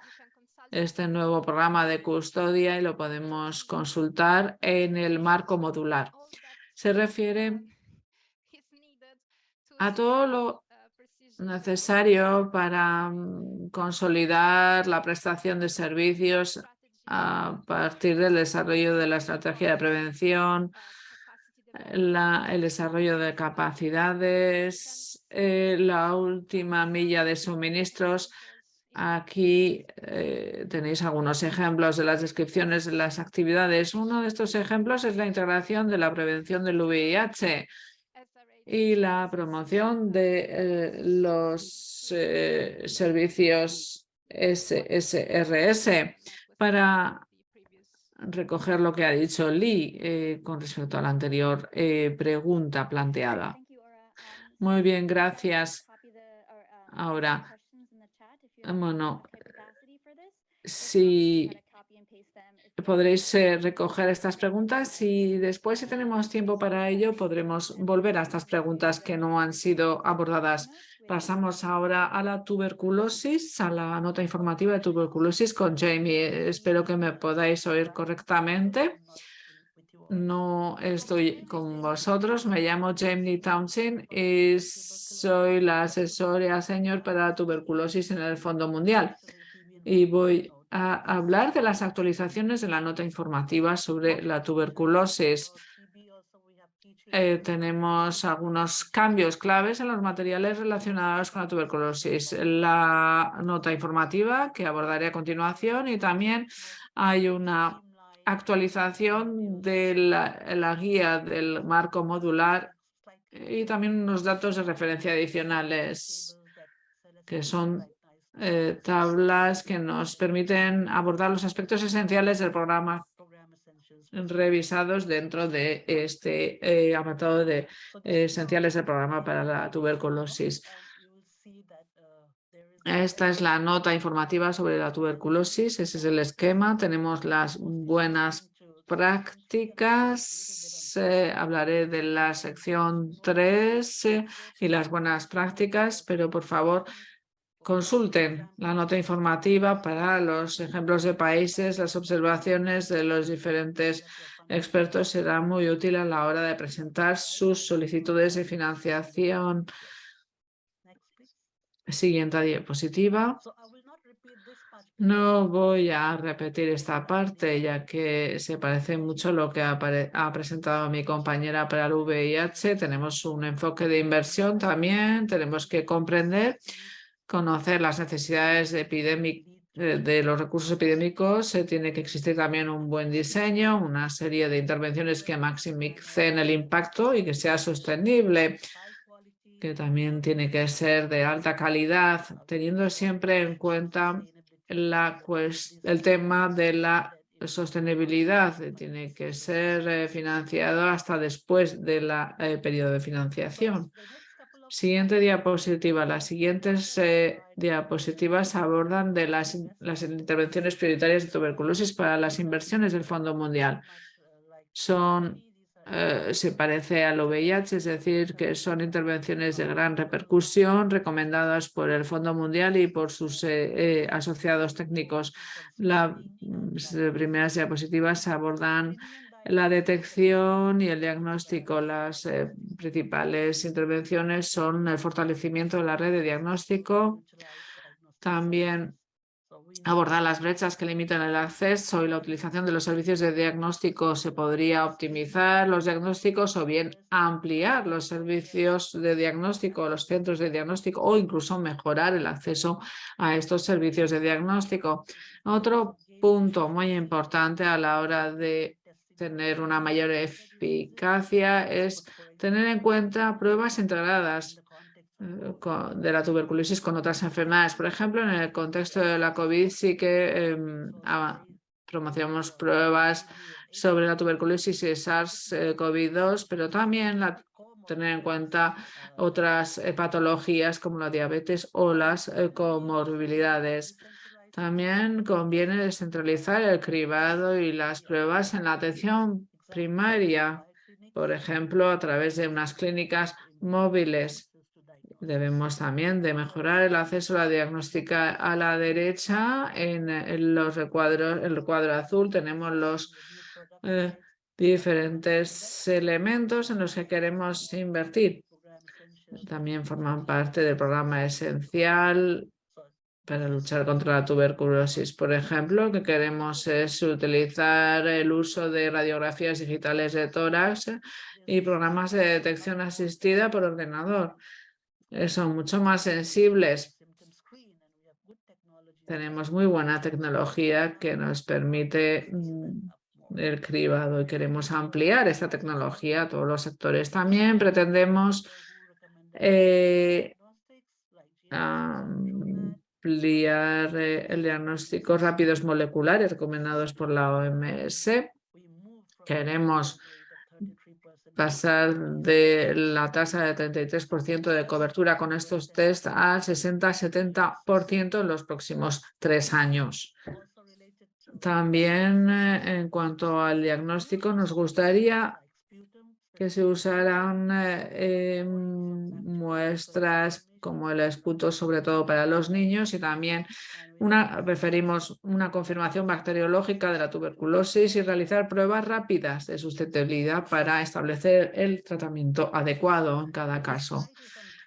nuevo programa de custodia y lo podemos consultar en el marco modular. Se refiere a todo lo necesario para consolidar la prestación de servicios a partir del desarrollo de la estrategia de prevención, el desarrollo de capacidades, la última milla de suministros. Aquí tenéis algunos ejemplos de las descripciones de las actividades. Uno de estos ejemplos es la integración de la prevención del VIH y la promoción de los servicios SSRS para recoger lo que ha dicho Lee con respecto a la anterior pregunta planteada. Muy bien, gracias. Ahora, bueno, si podréis recoger estas preguntas y después, si tenemos tiempo para ello, podremos volver a estas preguntas que no han sido abordadas. Pasamos ahora a la tuberculosis, a la nota informativa de tuberculosis con Jamie. Espero que me podáis oír correctamente. No estoy con vosotros. Me llamo Jamie Townsend y soy la asesora senior para la tuberculosis en el Fondo Mundial. Y voy a hablar de las actualizaciones de la nota informativa sobre la tuberculosis. Tenemos algunos cambios claves en los materiales relacionados con la tuberculosis. La nota informativa que abordaré a continuación y también hay una actualización de la guía del marco modular y también unos datos de referencia adicionales que son tablas que nos permiten abordar los aspectos esenciales del programa revisados dentro de este apartado de esenciales del programa para la tuberculosis. Esta es la nota informativa sobre la tuberculosis. Ese es el esquema. Tenemos las buenas prácticas. Hablaré de la sección 3 y las buenas prácticas, pero por favor, consulten la nota informativa para los ejemplos de países, las observaciones de los diferentes expertos será muy útil a la hora de presentar sus solicitudes de financiación. Siguiente diapositiva. No voy a repetir esta parte, ya que se parece mucho a lo que ha presentado mi compañera para el VIH. Tenemos un enfoque de inversión también. Tenemos que comprender, conocer las necesidades de los recursos epidémicos. Tiene que existir también un buen diseño, una serie de intervenciones que maximicen el impacto y que sea sostenible, que también tiene que ser de alta calidad, teniendo siempre en cuenta el tema de la sostenibilidad. Tiene que ser financiado hasta después del periodo de financiación. Siguiente diapositiva. Las siguientes diapositivas abordan de las intervenciones prioritarias de tuberculosis para las inversiones del Fondo Mundial. Se parece al VIH, es decir, que son intervenciones de gran repercusión recomendadas por el Fondo Mundial y por sus asociados técnicos. Las primeras diapositivas abordan la detección y el diagnóstico. Las principales intervenciones son el fortalecimiento de la red de diagnóstico, también abordar las brechas que limitan el acceso y la utilización de los servicios de diagnóstico. Se podría optimizar los diagnósticos o bien ampliar los servicios de diagnóstico, los centros de diagnóstico o incluso mejorar el acceso a estos servicios de diagnóstico. Otro punto muy importante a la hora de tener una mayor eficacia es tener en cuenta pruebas integradas de la tuberculosis con otras enfermedades. Por ejemplo, en el contexto de la COVID sí que promocionamos pruebas sobre la tuberculosis y SARS-CoV-2, pero también tener en cuenta otras patologías como la diabetes o las comorbilidades. También conviene descentralizar el cribado y las pruebas en la atención primaria, por ejemplo, a través de unas clínicas móviles. Debemos también de mejorar el acceso a la diagnóstica. A la derecha, en el recuadro azul, tenemos los diferentes elementos en los que queremos invertir. También forman parte del programa esencial para luchar contra la tuberculosis. Por ejemplo, lo que queremos es utilizar el uso de radiografías digitales de tórax y programas de detección asistida por ordenador. Son mucho más sensibles. Tenemos muy buena tecnología que nos permite el cribado y queremos ampliar esta tecnología a todos los sectores. También pretendemos ampliar el diagnóstico rápidos moleculares recomendados por la OMS. Queremos pasar de la tasa de 33% de cobertura con estos test al 60-70% en los próximos 3 años. También en cuanto al diagnóstico, nos gustaría que se usaran muestras como el esputo, sobre todo para los niños, y también preferimos una confirmación bacteriológica de la tuberculosis y realizar pruebas rápidas de susceptibilidad para establecer el tratamiento adecuado en cada caso.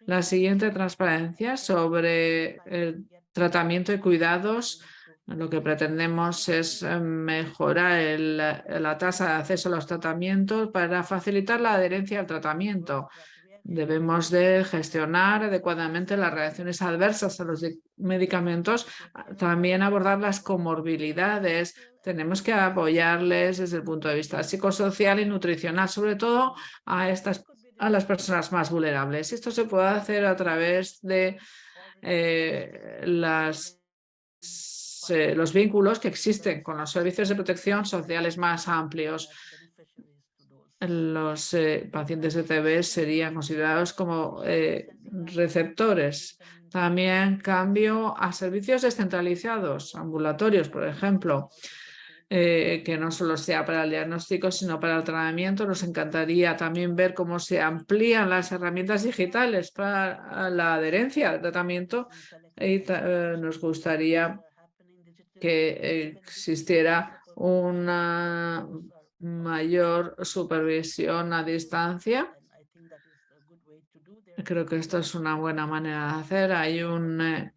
La siguiente transparencia sobre el tratamiento y cuidados. Lo que pretendemos es mejorar la tasa de acceso a los tratamientos para facilitar la adherencia al tratamiento. Debemos de gestionar adecuadamente las reacciones adversas a los medicamentos, también abordar las comorbilidades. Tenemos que apoyarles desde el punto de vista psicosocial y nutricional, sobre todo a las personas más vulnerables. Esto se puede hacer a través de los vínculos que existen con los servicios de protección sociales más amplios. Los pacientes de TB serían considerados como receptores. También cambio a servicios descentralizados, ambulatorios, por ejemplo. que no solo sea para el diagnóstico, sino para el tratamiento. Nos encantaría también ver cómo se amplían las herramientas digitales para la adherencia al tratamiento y nos gustaría que existiera una mayor supervisión a distancia. Creo que esto es una buena manera de hacer. Hay un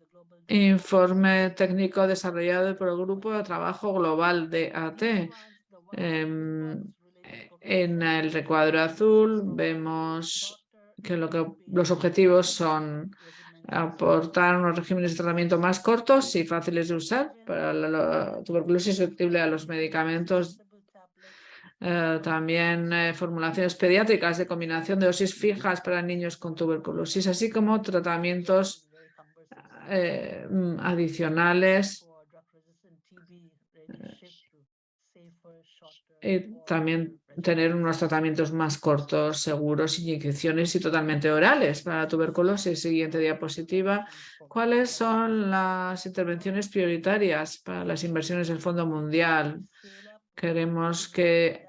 informe técnico desarrollado por el Grupo de Trabajo Global de AT. En el recuadro azul vemos que los objetivos son aportar unos regímenes de tratamiento más cortos y fáciles de usar para la tuberculosis susceptible a los medicamentos. También formulaciones pediátricas de combinación de dosis fijas para niños con tuberculosis, así como tratamientos adicionales y también tener unos tratamientos más cortos, seguros, sin inyecciones y totalmente orales para la tuberculosis. Siguiente diapositiva. ¿Cuáles son las intervenciones prioritarias para las inversiones del Fondo Mundial? Queremos que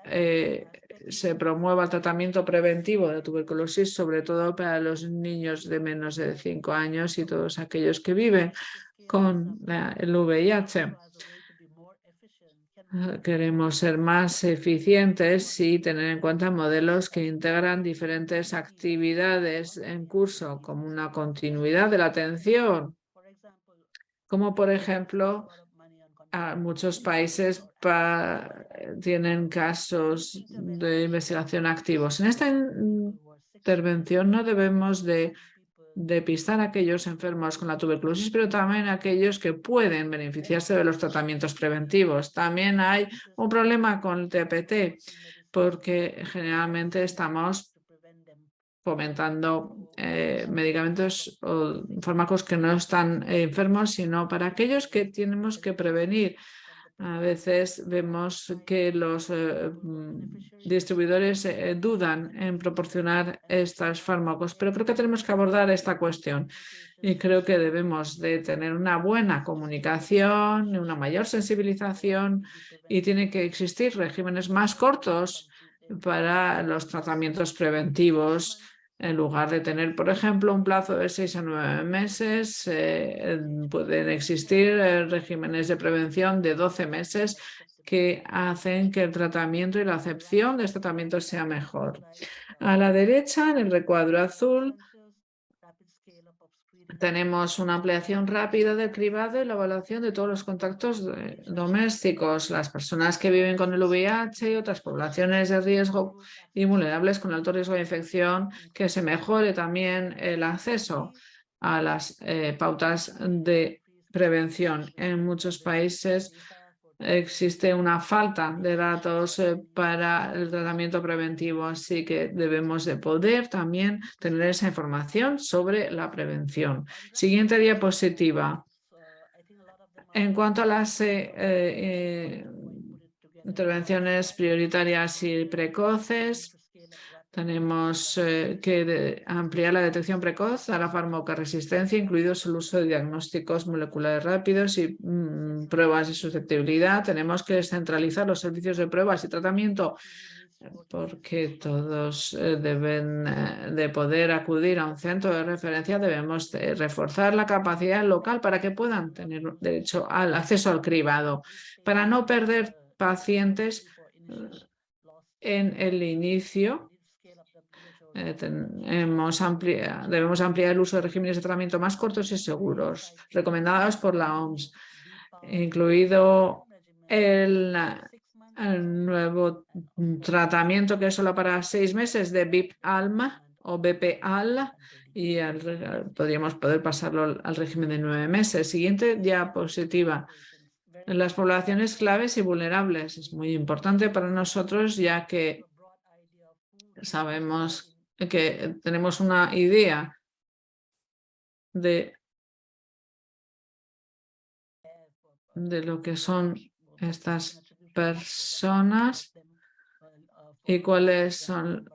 se promueva el tratamiento preventivo de tuberculosis, sobre todo para los niños de menos de 5 años y todos aquellos que viven con el VIH. Queremos ser más eficientes y tener en cuenta modelos que integran diferentes actividades en curso, como una continuidad de la atención, como por ejemplo, muchos países tienen casos de investigación activos. En esta intervención no debemos de pisar a aquellos enfermos con la tuberculosis, pero también a aquellos que pueden beneficiarse de los tratamientos preventivos. También hay un problema con el TPT, porque generalmente estamos fomentando medicamentos o fármacos que no están enfermos, sino para aquellos que tenemos que prevenir. A veces vemos que los distribuidores dudan en proporcionar estos fármacos, pero creo que tenemos que abordar esta cuestión y creo que debemos de tener una buena comunicación, una mayor sensibilización y tiene que existir regímenes más cortos para los tratamientos preventivos. En lugar de tener, por ejemplo, un plazo de 6 a 9 meses, pueden existir regímenes de prevención de 12 meses que hacen que el tratamiento y la acepción de este tratamiento sea mejor. A la derecha, en el recuadro azul, tenemos una ampliación rápida del cribado y la evaluación de todos los contactos domésticos, las personas que viven con el VIH y otras poblaciones de riesgo y vulnerables con alto riesgo de infección, que se mejore también el acceso a las pautas de prevención. En muchos países existe una falta de datos para el tratamiento preventivo, así que debemos de poder también tener esa información sobre la prevención. Siguiente diapositiva. En cuanto a las intervenciones prioritarias y precoces, tenemos que ampliar la detección precoz a la farmacoresistencia, incluidos el uso de diagnósticos moleculares rápidos y pruebas de susceptibilidad. Tenemos que descentralizar los servicios de pruebas y tratamiento porque todos deben de poder acudir a un centro de referencia. Debemos de reforzar la capacidad local para que puedan tener derecho al acceso al cribado, para no perder pacientes en el inicio. Debemos ampliar el uso de regímenes de tratamiento más cortos y seguros, recomendados por la OMS, incluido el nuevo tratamiento que es solo para 6 meses de BIP-ALMA o BP-AL y podríamos poder pasarlo al régimen de 9 meses. Siguiente diapositiva. Las poblaciones claves y vulnerables es muy importante para nosotros, ya que sabemos que tenemos una idea de lo que son estas personas y cuáles son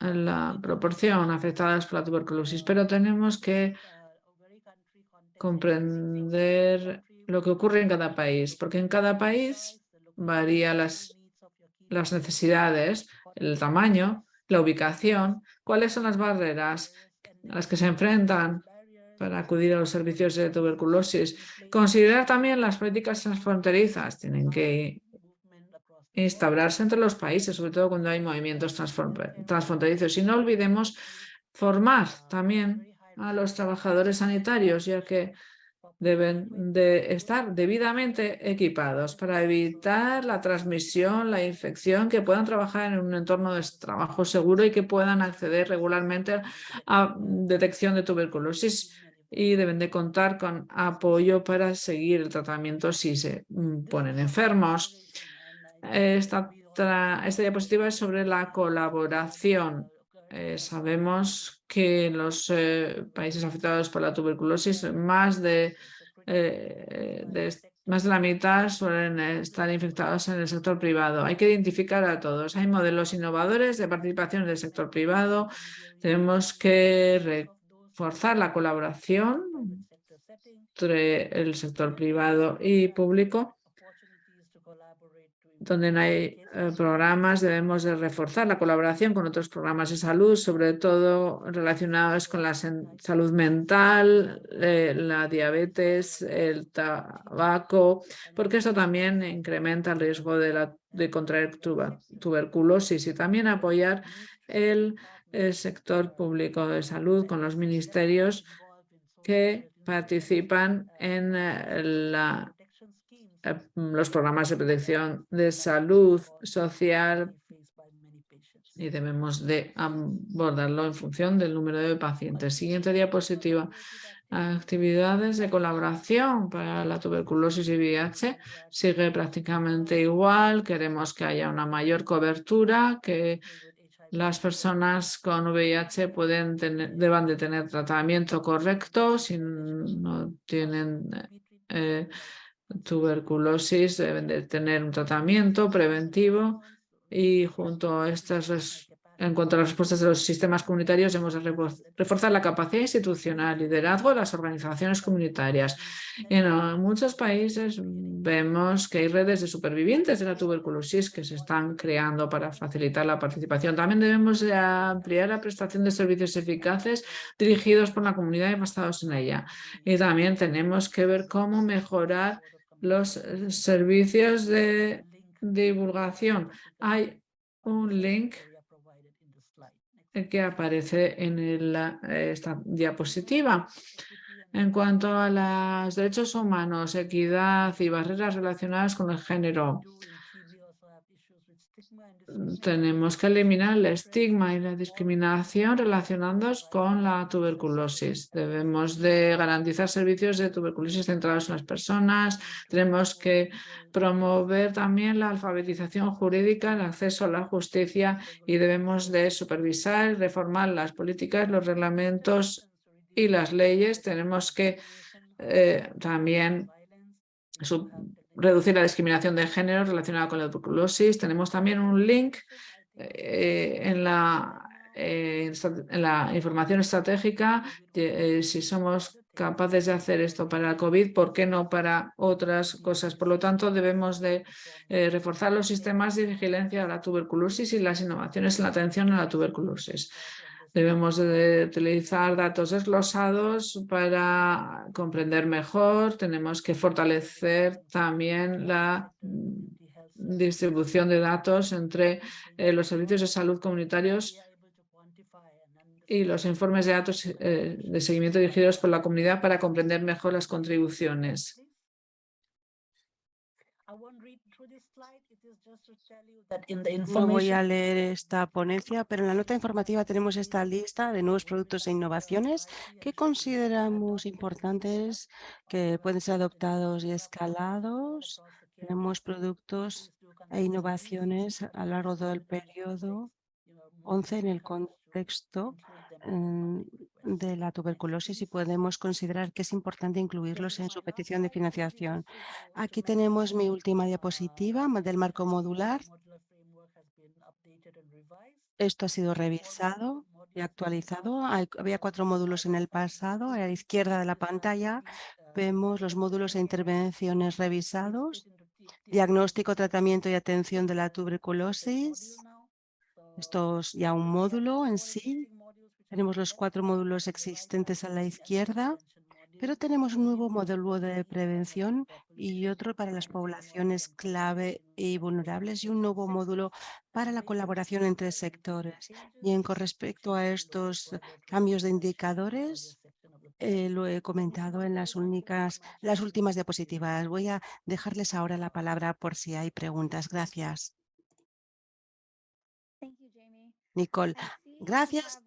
la proporción afectadas por la tuberculosis, pero tenemos que comprender lo que ocurre en cada país, porque en cada país varía las necesidades, el tamaño, la ubicación, cuáles son las barreras a las que se enfrentan para acudir a los servicios de tuberculosis. Considerar también las políticas transfronterizas. Tienen que instaurarse entre los países, sobre todo cuando hay movimientos transfronterizos. Y no olvidemos formar también a los trabajadores sanitarios, ya que deben de estar debidamente equipados para evitar la transmisión, la infección, que puedan trabajar en un entorno de trabajo seguro y que puedan acceder regularmente a detección de tuberculosis, y deben de contar con apoyo para seguir el tratamiento si se ponen enfermos. Esta diapositiva es sobre la colaboración. Sabemos que en los países afectados por la tuberculosis más de la mitad suelen estar infectados en el sector privado. Hay que identificar a todos. Hay modelos innovadores de participación del sector privado. Tenemos que reforzar la colaboración entre el sector privado y público. Donde no hay programas, debemos de reforzar la colaboración con otros programas de salud, sobre todo relacionados con la salud mental, la diabetes, el tabaco, porque esto también incrementa el riesgo de contraer tuberculosis, y también apoyar el sector público de salud con los ministerios que participan en los programas de protección de salud social, y debemos de abordarlo en función del número de pacientes. Siguiente diapositiva. Actividades de colaboración para la tuberculosis y VIH sigue prácticamente igual. Queremos que haya una mayor cobertura, que las personas con VIH deban de tener tratamiento correcto. Si no tienen tuberculosis, deben de tener un tratamiento preventivo, y junto a en cuanto a las respuestas de los sistemas comunitarios, hemos de reforzar la capacidad institucional, liderazgo de las organizaciones comunitarias. En muchos países vemos que hay redes de supervivientes de la tuberculosis que se están creando para facilitar la participación. También debemos de ampliar la prestación de servicios eficaces dirigidos por la comunidad y basados en ella. Y también tenemos que ver cómo mejorar los servicios de divulgación. Hay un link que aparece en esta diapositiva. En cuanto a los derechos humanos, equidad y barreras relacionadas con el género, tenemos que eliminar el estigma y la discriminación relacionados con la tuberculosis. Debemos de garantizar servicios de tuberculosis centrados en las personas. Tenemos que promover también la alfabetización jurídica, el acceso a la justicia, y debemos de supervisar y reformar las políticas, los reglamentos y las leyes. Tenemos que también reducir la discriminación de género relacionada con la tuberculosis. Tenemos también un link en la información estratégica. Si somos capaces de hacer esto para el COVID, ¿por qué no para otras cosas? Por lo tanto, debemos de reforzar los sistemas de vigilancia de la tuberculosis y las innovaciones en la atención a la tuberculosis. Debemos de utilizar datos desglosados para comprender mejor. Tenemos que fortalecer también la distribución de datos entre los servicios de salud comunitarios y los informes de datos de seguimiento dirigidos por la comunidad para comprender mejor las contribuciones. No voy a leer esta ponencia, pero en la nota informativa tenemos esta lista de nuevos productos e innovaciones que consideramos importantes, que pueden ser adoptados y escalados. Tenemos productos e innovaciones a lo largo del periodo 11 en el contexto de la tuberculosis, y podemos considerar que es importante incluirlos en su petición de financiación. Aquí tenemos mi última diapositiva del marco modular. Esto ha sido revisado y actualizado. Había 4 módulos en el pasado. A la izquierda de la pantalla vemos los módulos e intervenciones revisados. diagnóstico, tratamiento y atención de la tuberculosis. Esto es ya un módulo en sí. Tenemos los 4 módulos existentes a la izquierda, pero tenemos un nuevo módulo de prevención y otro para las poblaciones clave y vulnerables y un nuevo módulo para la colaboración entre sectores. Y con respecto a estos cambios de indicadores, lo he comentado en las últimas diapositivas. Voy a dejarles ahora la palabra por si hay preguntas. Gracias. Nicole, gracias.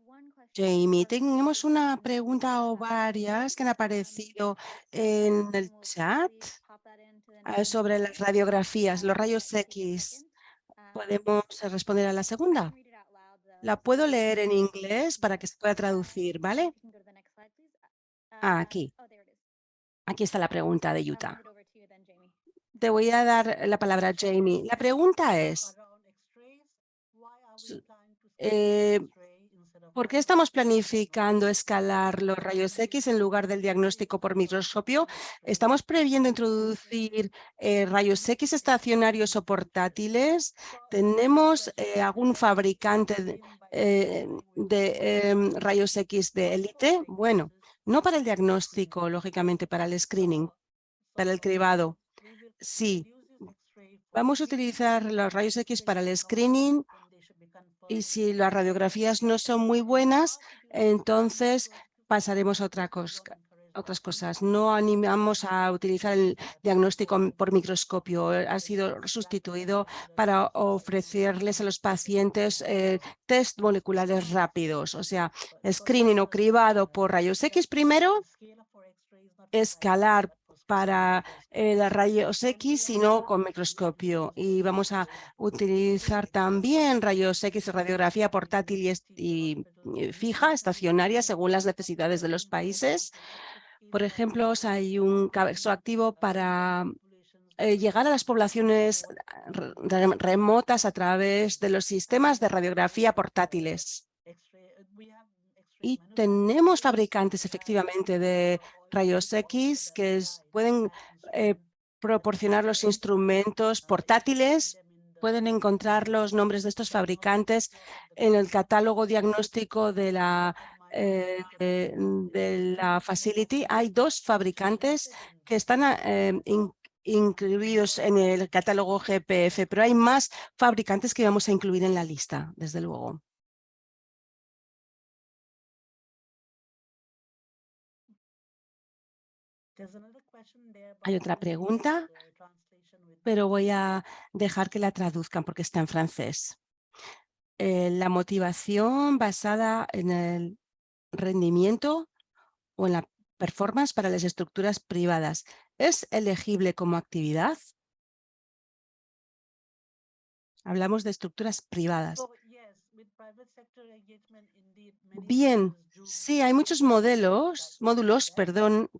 Jamie, tenemos una pregunta o varias que han aparecido en el chat sobre las radiografías, los rayos X. ¿Podemos responder a la segunda? La puedo leer en inglés para que se pueda traducir, ¿vale? Aquí. Aquí está la pregunta de Utah. Te voy a dar la palabra a Jamie. La pregunta es, ¿por qué estamos planificando escalar los rayos X en lugar del diagnóstico por microscopio? ¿Estamos previendo introducir rayos X estacionarios o portátiles? ¿Tenemos algún fabricante de rayos X de élite? Bueno, no para el diagnóstico, lógicamente, para el screening, para el cribado. Sí, vamos a utilizar los rayos X para el screening. Y si las radiografías no son muy buenas, entonces pasaremos a otras cosas. No animamos a utilizar el diagnóstico por microscopio. Ha sido sustituido para ofrecerles a los pacientes test moleculares rápidos, o sea, screening o cribado por rayos X primero, escalar para las rayos X, sino con microscopio. Y vamos a utilizar también rayos X, radiografía portátil y fija, estacionaria, según las necesidades de los países. Por ejemplo, hay un activo para llegar a las poblaciones remotas a través de los sistemas de radiografía portátiles. Y tenemos fabricantes efectivamente de rayos X que pueden proporcionar los instrumentos portátiles. Pueden encontrar los nombres de estos fabricantes en el catálogo diagnóstico de la facility. Hay 2 fabricantes que están incluidos en el catálogo GPF, pero hay más fabricantes que vamos a incluir en la lista, desde luego. Hay otra pregunta, pero voy a dejar que la traduzcan porque está en francés. La motivación basada en el rendimiento o en la performance para las estructuras privadas ¿es elegible como actividad? Hablamos de estructuras privadas. Bien, sí, hay muchos módulos,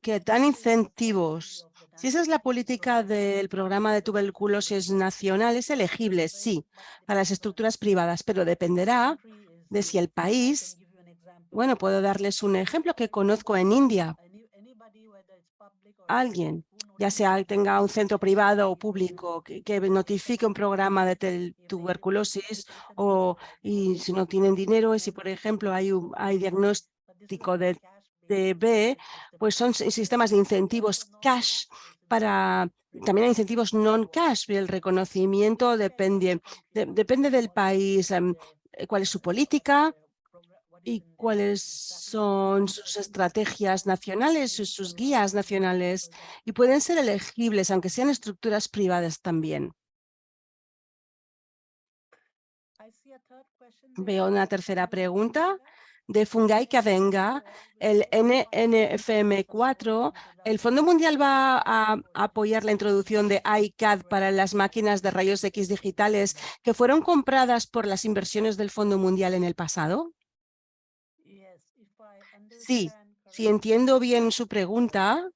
que dan incentivos. Si esa es la política del programa de tuberculosis nacional, es elegible, sí, para las estructuras privadas, pero dependerá de si el país, bueno, puedo darles un ejemplo que conozco en India. Alguien, ya sea tenga un centro privado o público, que notifique un programa de tuberculosis y si no tienen dinero y si, por ejemplo, hay diagnóstico de TB, pues son sistemas de incentivos cash también hay incentivos non-cash. El reconocimiento depende del país, cuál es su política y cuáles son sus estrategias nacionales, sus guías nacionales, y pueden ser elegibles, aunque sean estructuras privadas también. Veo una tercera pregunta de Fungai Kavenga, el NNFM4. ¿El Fondo Mundial va a apoyar la introducción de iCAD para las máquinas de rayos X digitales que fueron compradas por las inversiones del Fondo Mundial en el pasado? Sí, si entiendo bien su pregunta,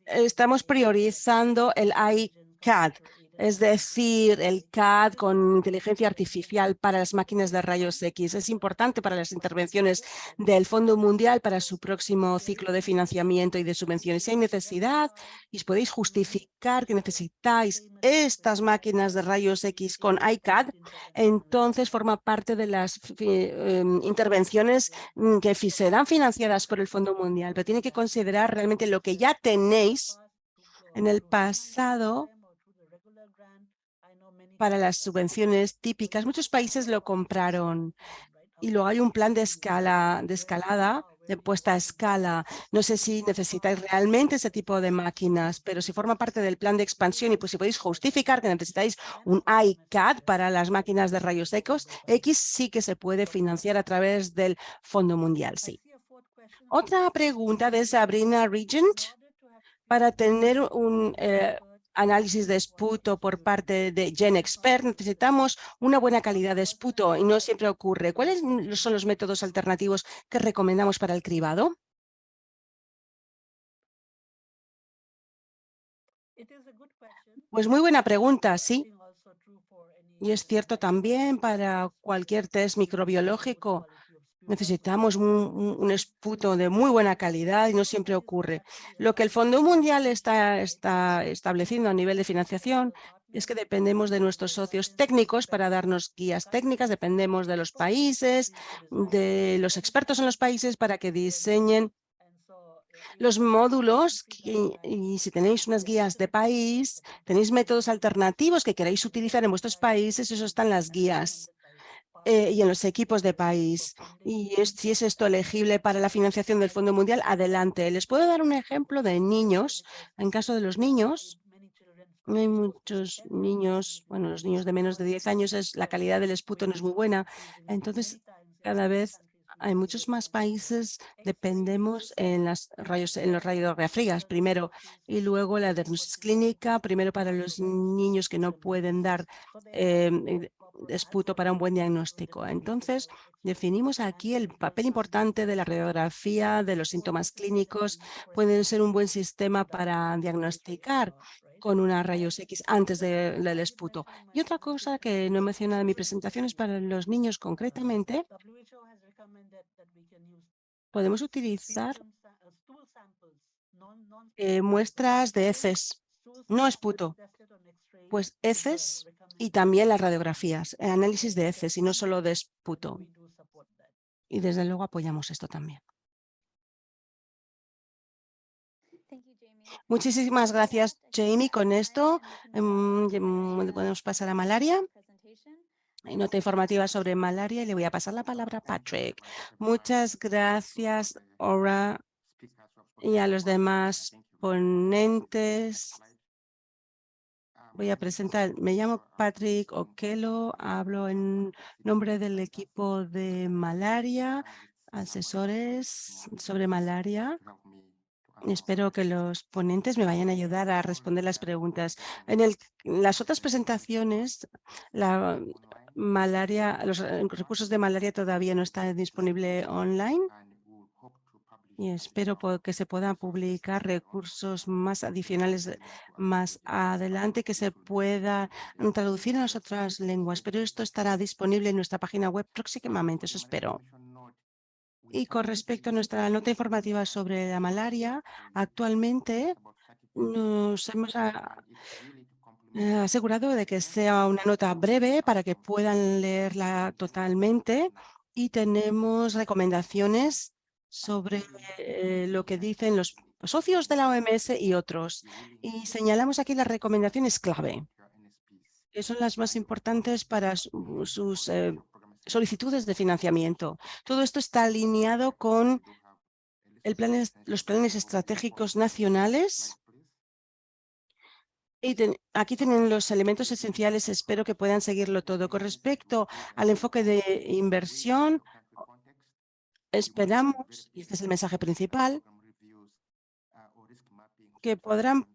estamos priorizando el iCAD, es decir, el CAD con inteligencia artificial para las máquinas de rayos X. Es importante para las intervenciones del Fondo Mundial para su próximo ciclo de financiamiento y de subvenciones. Si hay necesidad y podéis justificar que necesitáis estas máquinas de rayos X con iCAD, entonces forma parte de las intervenciones que serán financiadas por el Fondo Mundial, pero tiene que considerar realmente lo que ya tenéis en el pasado para las subvenciones típicas. Muchos países lo compraron y luego hay un plan de escalada, de puesta a escala. No sé si necesitáis realmente ese tipo de máquinas, pero si forma parte del plan de expansión y pues si podéis justificar que necesitáis un iCAD para las máquinas de rayos X, sí que se puede financiar a través del Fondo Mundial, sí. Otra pregunta de Sabrina Regent. Para tener un análisis de esputo por parte de GenExpert, necesitamos una buena calidad de esputo y no siempre ocurre. ¿Cuáles son los métodos alternativos que recomendamos para el cribado? Pues muy buena pregunta, sí. Y es cierto también para cualquier test microbiológico. Necesitamos un esputo de muy buena calidad y no siempre ocurre. Lo que el Fondo Mundial está estableciendo a nivel de financiación es que dependemos de nuestros socios técnicos para darnos guías técnicas, dependemos de los países, de los expertos en los países para que diseñen los módulos y si tenéis unas guías de país, tenéis métodos alternativos que queréis utilizar en vuestros países, eso están las guías. Y en los equipos de país. Y si es esto elegible para la financiación del Fondo Mundial, adelante. Les puedo dar un ejemplo de niños. En caso de los niños, hay muchos niños, bueno, los niños de menos de 10 años, la calidad del esputo no es muy buena. Entonces, cada vez hay muchos más países, dependemos en los radiografías primero y luego la diagnosis clínica, primero para los niños que no pueden dar esputo para un buen diagnóstico. Entonces, definimos aquí el papel importante de la radiografía, de los síntomas clínicos, pueden ser un buen sistema para diagnosticar con una rayos X antes del esputo. Y otra cosa que no he mencionado en mi presentación es para los niños concretamente, podemos utilizar muestras de heces, no esputo, pues heces y también las radiografías, análisis de heces y no solo de esputo. Y desde luego apoyamos esto también. Muchísimas gracias, Jamie. Con esto podemos pasar a malaria. Hay nota informativa sobre malaria y le voy a pasar la palabra a Patrick. Muchas gracias, Ora, y a los demás ponentes. Voy a presentar, me llamo Patrick Okello, hablo en nombre del equipo de malaria, asesores sobre malaria. Espero que los ponentes me vayan a ayudar a responder las preguntas. En las otras presentaciones, la malaria, los recursos de malaria todavía no están disponibles online y espero que se puedan publicar recursos más adicionales más adelante que se pueda traducir en las otras lenguas, pero esto estará disponible en nuestra página web próximamente, eso espero. Y con respecto a nuestra nota informativa sobre la malaria, actualmente nos hemos asegurado de que sea una nota breve para que puedan leerla totalmente y tenemos recomendaciones sobre lo que dicen los socios de la OMS y otros. Y señalamos aquí las recomendaciones clave, que son las más importantes para sus solicitudes de financiamiento. Todo esto está alineado con los planes estratégicos nacionales. Y aquí tienen los elementos esenciales, espero que puedan seguirlo todo. Con respecto al enfoque de inversión, esperamos, y este es el mensaje principal, que podrán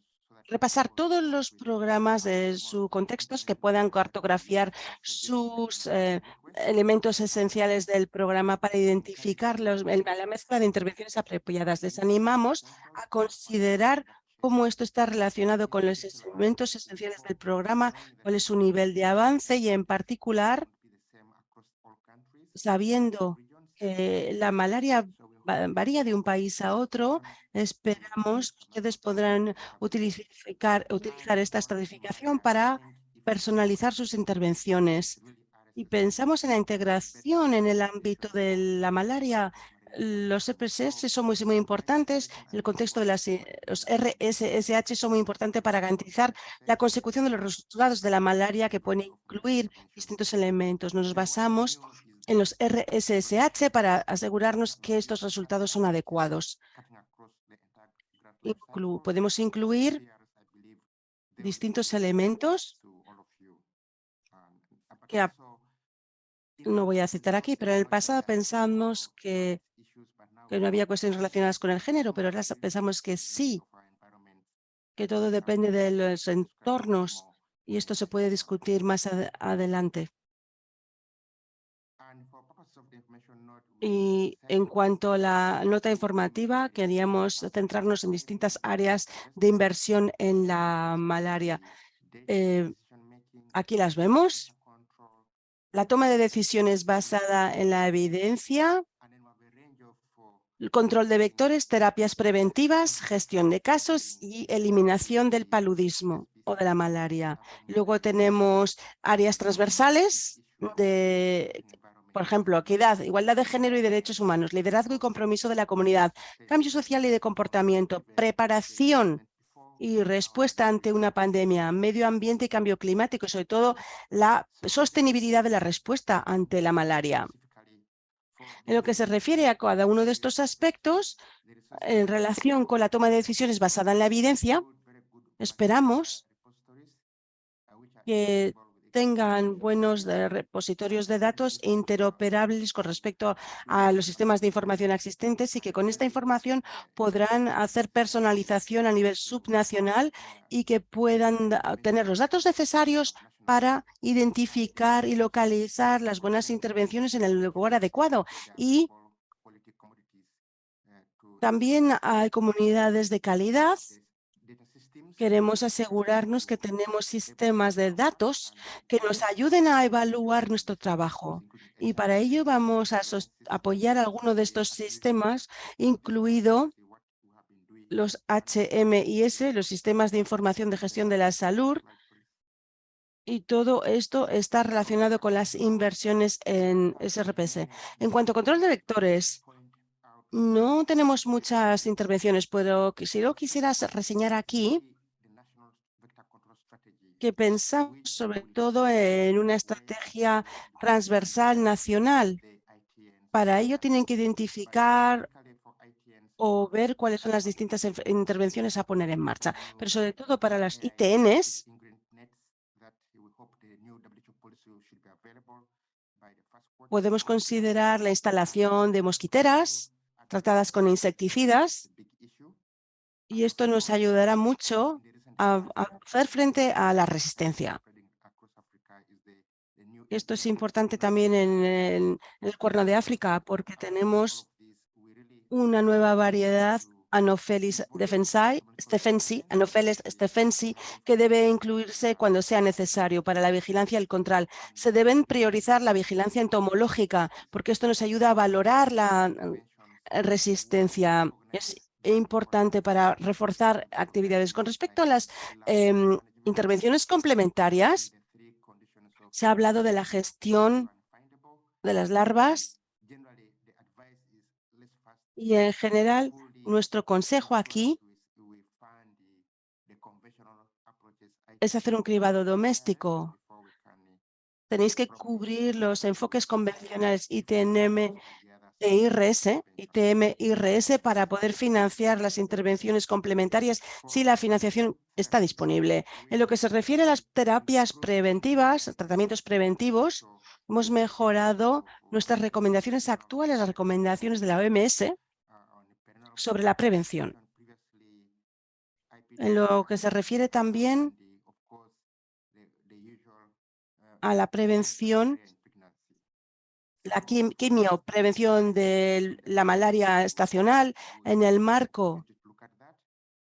repasar todos los programas de sus contextos, que puedan cartografiar sus elementos esenciales del programa para identificar la mezcla de intervenciones apropiadas. Les animamos a considerar cómo esto está relacionado con los elementos esenciales del programa, cuál es su nivel de avance y, en particular, sabiendo que la malaria varía de un país a otro, esperamos que ustedes podrán utilizar esta estratificación para personalizar sus intervenciones. Y pensamos en la integración en el ámbito de la malaria. Los EPSS son muy importantes, el contexto de los RSSH son muy importantes para garantizar la consecución de los resultados de la malaria, que pueden incluir distintos elementos. Nos basamos en los RSSH para asegurarnos que estos resultados son adecuados. Podemos incluir distintos elementos que no voy a citar aquí, pero en el pasado pensamos que no había cuestiones relacionadas con el género, pero ahora pensamos que sí, que todo depende de los entornos y esto se puede discutir más adelante. Y en cuanto a la nota informativa, queríamos centrarnos en distintas áreas de inversión en la malaria. Aquí las vemos. La toma de decisiones basada en la evidencia, el control de vectores, terapias preventivas, gestión de casos y eliminación del paludismo o de la malaria. Luego tenemos áreas transversales de, por ejemplo, equidad, igualdad de género y derechos humanos, liderazgo y compromiso de la comunidad, cambio social y de comportamiento, preparación y respuesta ante una pandemia, medio ambiente y cambio climático y, sobre todo, la sostenibilidad de la respuesta ante la malaria. En lo que se refiere a cada uno de estos aspectos, en relación con la toma de decisiones basada en la evidencia, esperamos que tengan buenos repositorios de datos interoperables con respecto a los sistemas de información existentes y que con esta información podrán hacer personalización a nivel subnacional y que puedan tener los datos necesarios para identificar y localizar las buenas intervenciones en el lugar adecuado. Y también hay comunidades de calidad. Queremos asegurarnos que tenemos sistemas de datos que nos ayuden a evaluar nuestro trabajo. Y para ello vamos a apoyar alguno de estos sistemas, incluido los HMIS, los sistemas de información de gestión de la salud. Y todo esto está relacionado con las inversiones en SRPS. En cuanto a control de vectores, no tenemos muchas intervenciones, pero si lo quisieras reseñar aquí, que pensamos sobre todo en una estrategia transversal nacional. Para ello tienen que identificar o ver cuáles son las distintas intervenciones a poner en marcha, pero sobre todo para las ITNs, podemos considerar la instalación de mosquiteras tratadas con insecticidas, y esto nos ayudará mucho a hacer frente a la resistencia. Esto es importante también en el Cuerno de África porque tenemos una nueva variedad, Anopheles stephensi, que debe incluirse cuando sea necesario para la vigilancia y el control. Se deben priorizar la vigilancia entomológica porque esto nos ayuda a valorar la resistencia. Es importante para reforzar actividades. Con respecto a las intervenciones complementarias, se ha hablado de la gestión de las larvas y, en general, nuestro consejo aquí es hacer un cribado doméstico. Tenéis que cubrir los enfoques convencionales ITM e IRS para poder financiar las intervenciones complementarias si la financiación está disponible. En lo que se refiere a las terapias preventivas, tratamientos preventivos, hemos mejorado nuestras recomendaciones actuales, las recomendaciones de la OMS sobre la prevención. En lo que se refiere también a la prevención, la prevención de la malaria estacional en el marco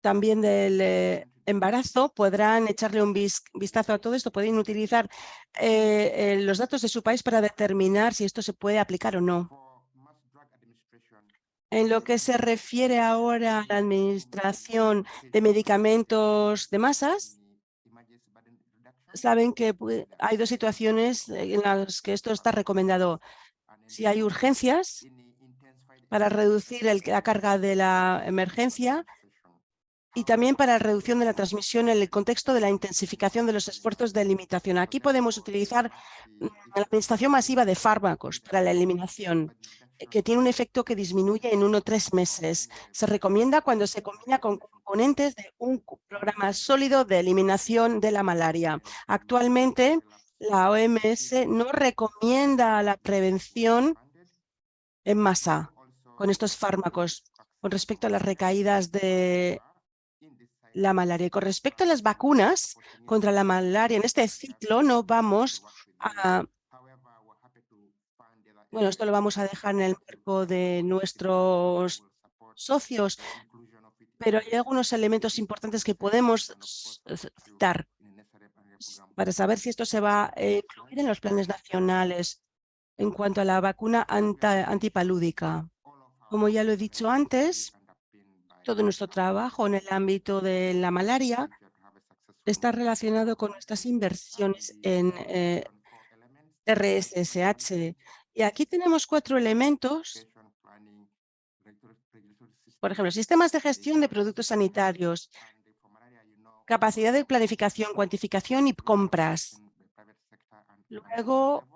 también del embarazo, podrán echarle un vistazo a todo esto, pueden utilizar los datos de su país para determinar si esto se puede aplicar o no. En lo que se refiere ahora a la administración de medicamentos de masas, saben que hay dos situaciones en las que esto está recomendado. Si hay urgencias para reducir la carga de la emergencia y también para la reducción de la transmisión en el contexto de la intensificación de los esfuerzos de limitación. Aquí podemos utilizar la administración masiva de fármacos para la eliminación, que tiene un efecto que disminuye en 1 o 3 meses. Se recomienda cuando se combina con componentes de un programa sólido de eliminación de la malaria. Actualmente, la OMS no recomienda la prevención en masa con estos fármacos con respecto a las recaídas de la malaria. Y con respecto a las vacunas contra la malaria, en este ciclo no vamos a... Bueno, esto lo vamos a dejar en el marco de nuestros socios, pero hay algunos elementos importantes que podemos citar para saber si esto se va a incluir en los planes nacionales en cuanto a la vacuna antipalúdica. Como ya lo he dicho antes, todo nuestro trabajo en el ámbito de la malaria está relacionado con nuestras inversiones en RSSH. Y aquí tenemos 4 elementos. Por ejemplo, sistemas de gestión de productos sanitarios, capacidad de planificación, cuantificación y compras. Luego,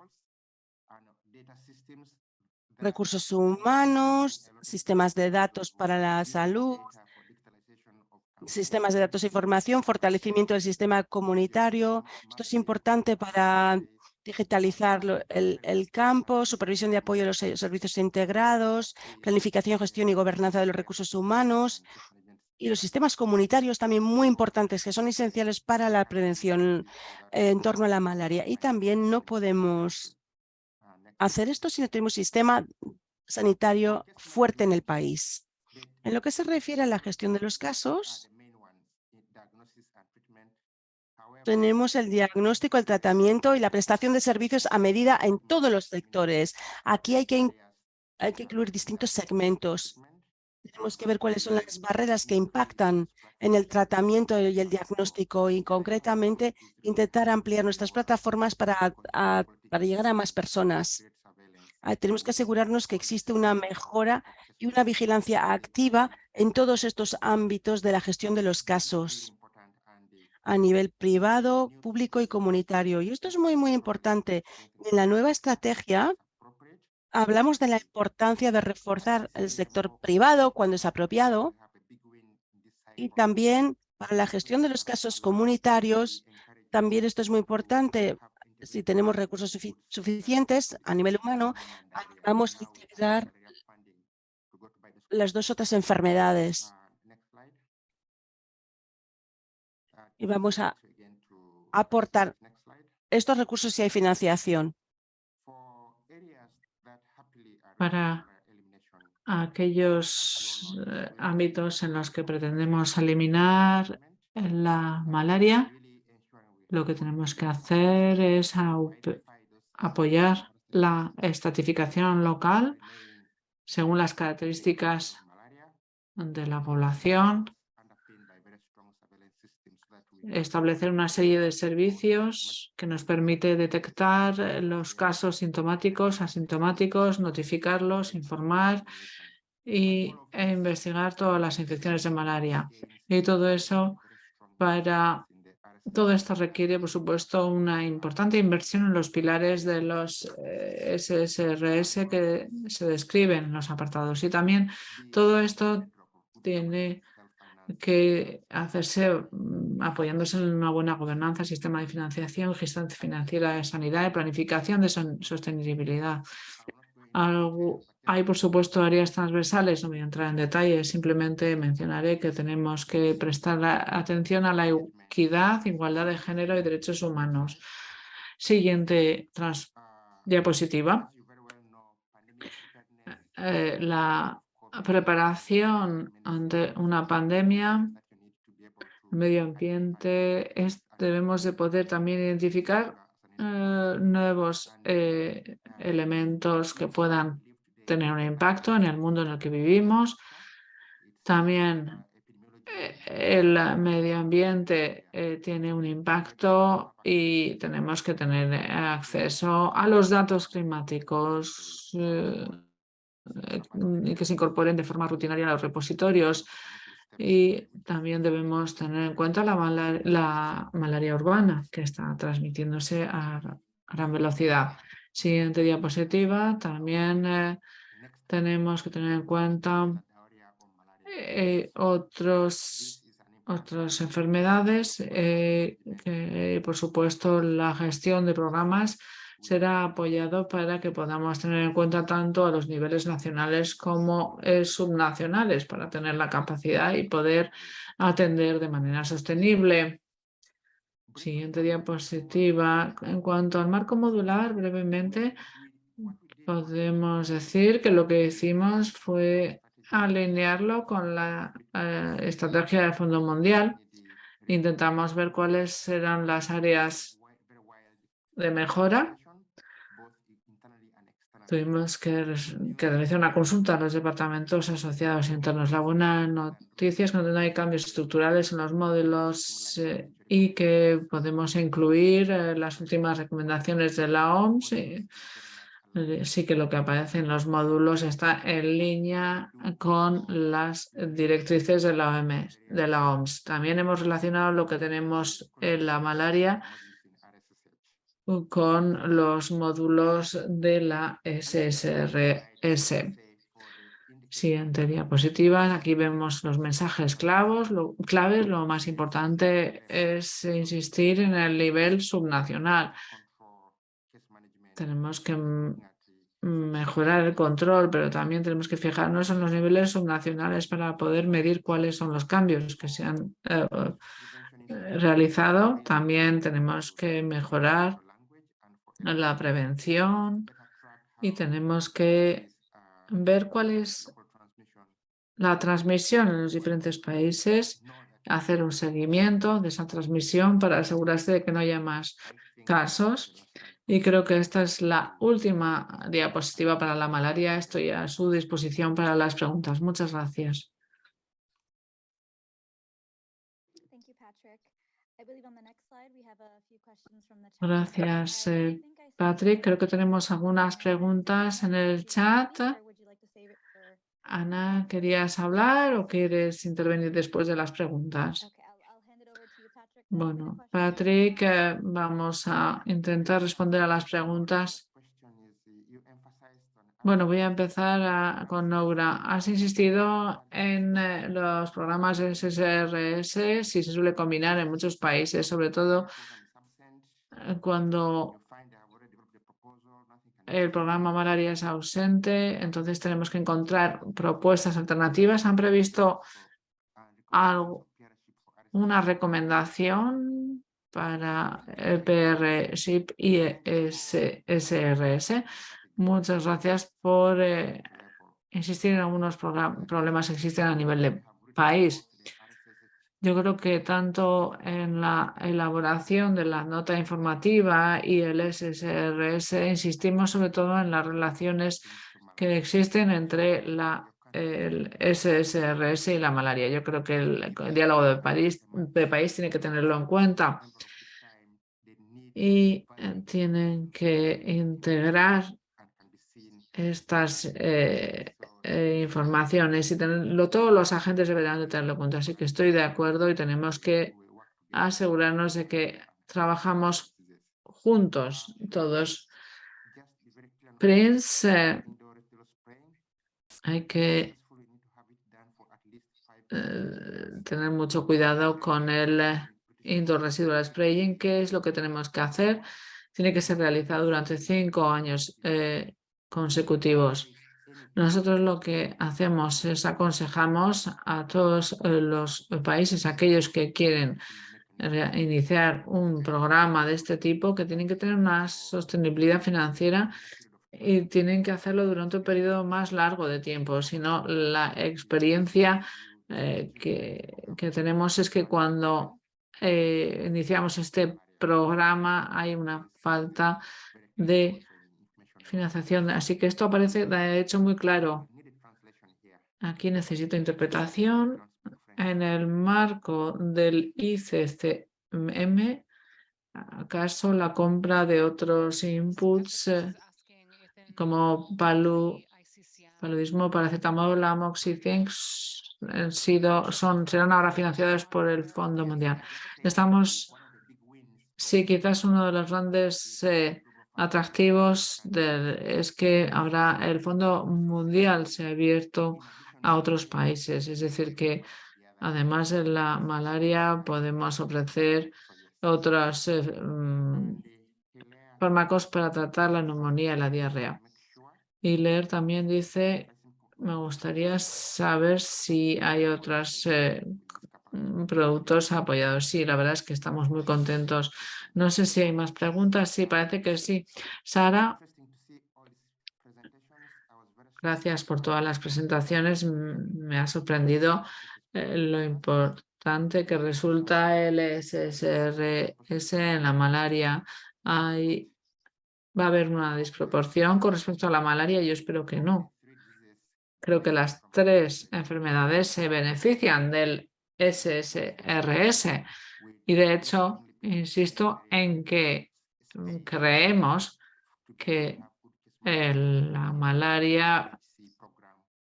recursos humanos, sistemas de datos para la salud, sistemas de datos e información, fortalecimiento del sistema comunitario. Esto es importante para digitalizar el campo, supervisión de apoyo a los servicios integrados, planificación, gestión y gobernanza de los recursos humanos y los sistemas comunitarios también muy importantes que son esenciales para la prevención en torno a la malaria. Y también no podemos hacer esto si no tenemos un sistema sanitario fuerte en el país. En lo que se refiere a la gestión de los casos, tenemos el diagnóstico, el tratamiento y la prestación de servicios a medida en todos los sectores. Aquí hay que incluir distintos segmentos. Tenemos que ver cuáles son las barreras que impactan en el tratamiento y el diagnóstico y concretamente intentar ampliar nuestras plataformas para llegar a más personas. Tenemos que asegurarnos que existe una mejora y una vigilancia activa en todos estos ámbitos de la gestión de los casos a nivel privado, público y comunitario. Y esto es muy, muy importante. En la nueva estrategia hablamos de la importancia de reforzar el sector privado cuando es apropiado y también para la gestión de los casos comunitarios. También esto es muy importante. Si tenemos recursos suficientes a nivel humano, vamos a integrar las 2 otras enfermedades y vamos a aportar estos recursos si hay financiación. Para aquellos ámbitos en los que pretendemos eliminar la malaria, lo que tenemos que hacer es apoyar la estratificación local según las características de la población, establecer una serie de servicios que nos permite detectar los casos sintomáticos, asintomáticos, notificarlos, informar e investigar todas las infecciones de malaria. Y todo esto todo esto requiere, por supuesto, una importante inversión en los pilares de los SSRS que se describen en los apartados. Y también todo esto tiene que hacerse apoyándose en una buena gobernanza, sistema de financiación, gestión financiera de sanidad y planificación de sostenibilidad. Hay, por supuesto, áreas transversales, no voy a entrar en detalles, simplemente mencionaré que tenemos que prestar atención a la equidad, igualdad de género y derechos humanos. Siguiente diapositiva. La preparación ante una pandemia medio ambiente, debemos de poder también identificar nuevos elementos que puedan tener un impacto en el mundo en el que vivimos. También el medio ambiente tiene un impacto y tenemos que tener acceso a los datos climáticos y que se incorporen de forma rutinaria a los repositorios. Y también debemos tener en cuenta la malaria urbana, que está transmitiéndose a gran velocidad. Siguiente diapositiva. También tenemos que tener en cuenta otras enfermedades que, por supuesto, la gestión de programas será apoyado para que podamos tener en cuenta tanto a los niveles nacionales como subnacionales para tener la capacidad y poder atender de manera sostenible. Siguiente diapositiva. En cuanto al marco modular, brevemente, podemos decir que lo que hicimos fue alinearlo con la estrategia del Fondo Mundial. Intentamos ver cuáles eran las áreas de mejora. Tuvimos que realizar una consulta a los departamentos asociados internos. La buena noticia es que no hay cambios estructurales en los módulos y que podemos incluir las últimas recomendaciones de la OMS. Sí que lo que aparece en los módulos está en línea con las directrices de la OMS. También hemos relacionado lo que tenemos en la malaria con los módulos de la SSRS. Siguiente diapositiva. Aquí vemos los mensajes claves. Lo más importante es insistir en el nivel subnacional. Tenemos que mejorar el control, pero también tenemos que fijarnos en los niveles subnacionales para poder medir cuáles son los cambios que se han realizado. También tenemos que mejorar la prevención y tenemos que ver cuál es la transmisión en los diferentes países, hacer un seguimiento de esa transmisión para asegurarse de que no haya más casos. Y creo que esta es la última diapositiva para la malaria. Estoy a su disposición para las preguntas. Muchas gracias. Gracias, Patrick. Creo que tenemos algunas preguntas en el chat. Ana, ¿querías hablar o quieres intervenir después de las preguntas? Bueno, Patrick, vamos a intentar responder a las preguntas. Bueno, voy a empezar con Noura. Has insistido en los programas SSRS, si se suele combinar en muchos países, sobre todo cuando el programa malaria es ausente, entonces tenemos que encontrar propuestas alternativas. ¿Han previsto una recomendación para el PRSIP y SRS? Muchas gracias por insistir en algunos problemas que existen a nivel de país. Yo creo que tanto en la elaboración de la nota informativa y el SSRS insistimos sobre todo en las relaciones que existen entre el SSRS y la malaria. Yo creo que el diálogo de país tiene que tenerlo en cuenta y tienen que integrar estas informaciones y todos los agentes deberán de tenerlo en cuenta. Así que estoy de acuerdo y tenemos que asegurarnos de que trabajamos juntos todos. Prince, hay que tener mucho cuidado con el indoor residual spraying. ¿Qué es lo que tenemos que hacer? Tiene que ser realizado durante 5 años consecutivos. Nosotros lo que hacemos es aconsejamos a todos los países, aquellos que quieren iniciar un programa de este tipo, que tienen que tener una sostenibilidad financiera y tienen que hacerlo durante un periodo más largo de tiempo, si no la experiencia que tenemos es que cuando iniciamos este programa hay una falta de financiación. Así que esto aparece de hecho muy claro. Aquí necesito interpretación. En el marco del ICCM, ¿acaso la compra de otros inputs como paludismo, paracetamol, amoxicillin serán ahora financiados por el Fondo Mundial? Sí, quizás uno de los grandes atractivos es que ahora el Fondo Mundial se ha abierto a otros países, es decir, que además de la malaria podemos ofrecer otros fármacos para tratar la neumonía y la diarrea. Y Leer también dice, me gustaría saber si hay otros productos apoyados. Sí, la verdad es que estamos muy contentos. No sé si hay más preguntas. Sí, parece que sí. Sara, gracias por todas las presentaciones. Me ha sorprendido lo importante que resulta el SSRS en la malaria. Va a haber una desproporción con respecto a la malaria. Yo espero que no. Creo que las 3 enfermedades se benefician del SSRS y de hecho insisto en que creemos que la malaria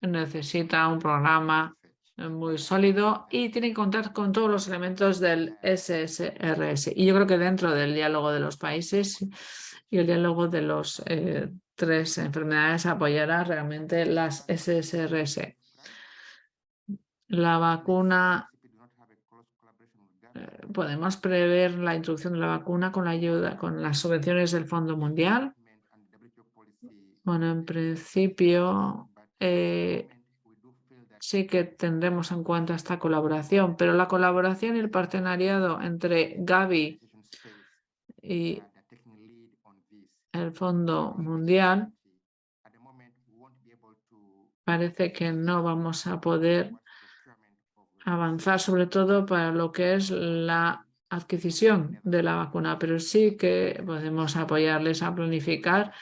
necesita un programa muy sólido y tiene que contar con todos los elementos del SSRS. Y yo creo que dentro del diálogo de los países y el diálogo de los 3 enfermedades apoyará realmente las SSRS. La vacuna, podemos prever la introducción de la vacuna con la ayuda, con las subvenciones del Fondo Mundial. Bueno, en principio sí que tendremos en cuenta esta colaboración, pero la colaboración y el partenariado entre Gavi y el Fondo Mundial parece que no vamos a poder avanzar, sobre todo para lo que es la adquisición de la vacuna, pero sí que podemos apoyarles a planificar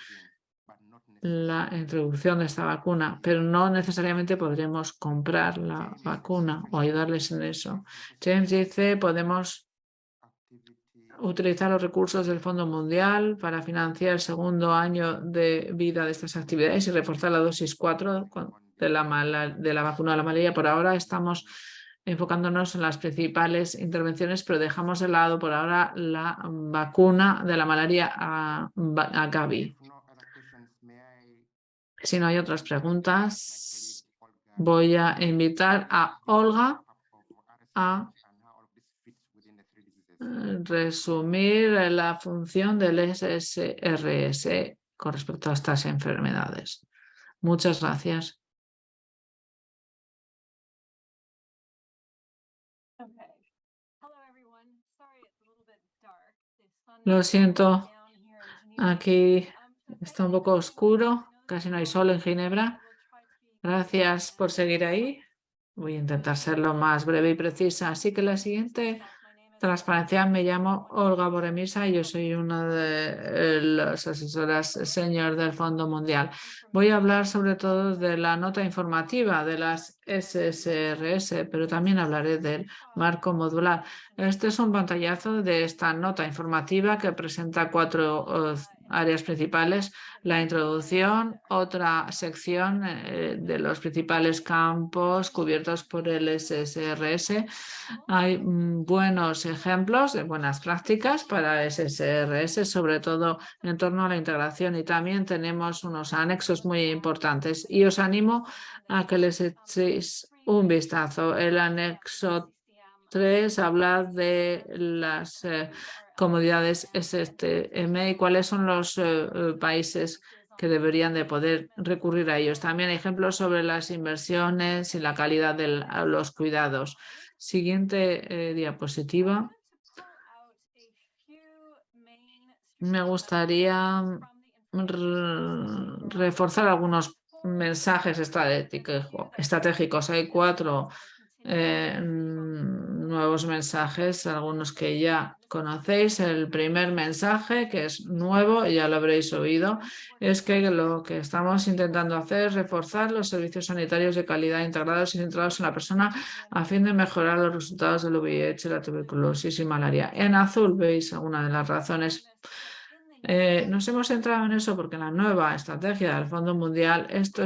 la introducción de esta vacuna, pero no necesariamente podremos comprar la vacuna o ayudarles en eso. James dice, podemos utilizar los recursos del Fondo Mundial para financiar el segundo año de vida de estas actividades y reforzar la dosis 4 de la vacuna de la malaria. Por ahora estamos enfocándonos en las principales intervenciones, pero dejamos de lado por ahora la vacuna de la malaria a Gavi. Si no hay otras preguntas, voy a invitar a Olga a resumir la función del SSRS con respecto a estas enfermedades. Muchas gracias. Lo siento, aquí está un poco oscuro, casi no hay sol en Ginebra. Gracias por seguir ahí. Voy a intentar ser lo más breve y precisa. Así que la siguiente transparencia, me llamo Olga Boremisa y yo soy una de las asesoras senior del Fondo Mundial. Voy a hablar sobre todo de la nota informativa de las SSRS, pero también hablaré del marco modular. Este es un pantallazo de esta nota informativa que presenta 4 áreas principales: la introducción, otra sección de los principales campos cubiertos por el SSRS. Hay buenos ejemplos de buenas prácticas para SSRS, sobre todo en torno a la integración, y también tenemos unos anexos muy importantes y os animo a que les echéis un vistazo. El anexo 3 habla de las comunidades STM y cuáles son los países que deberían de poder recurrir a ellos. También hay ejemplos sobre las inversiones y la calidad de los cuidados. Siguiente diapositiva. Me gustaría reforzar algunos mensajes estratégicos. Hay 4 nuevos mensajes, algunos que ya conocéis. El primer mensaje, que es nuevo, ya lo habréis oído, es que lo que estamos intentando hacer es reforzar los servicios sanitarios de calidad integrados y centrados en la persona a fin de mejorar los resultados del VIH, la tuberculosis y malaria. En azul veis alguna de las razones. Nos hemos centrado en eso porque la nueva estrategia del Fondo Mundial, esto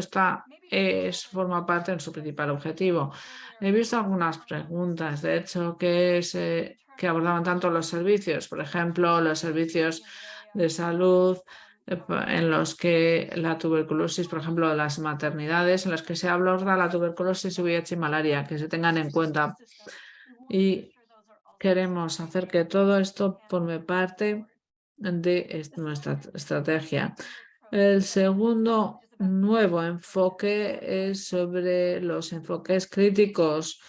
forma parte de su principal objetivo. He visto algunas preguntas, de hecho, que abordaban tanto los servicios, por ejemplo, los servicios de salud, en los que la tuberculosis, por ejemplo, las maternidades, en las que se aborda la tuberculosis, VIH y malaria, que se tengan en cuenta. Y queremos hacer que todo esto forme parte de nuestra estrategia. El segundo nuevo enfoque es sobre los enfoques críticos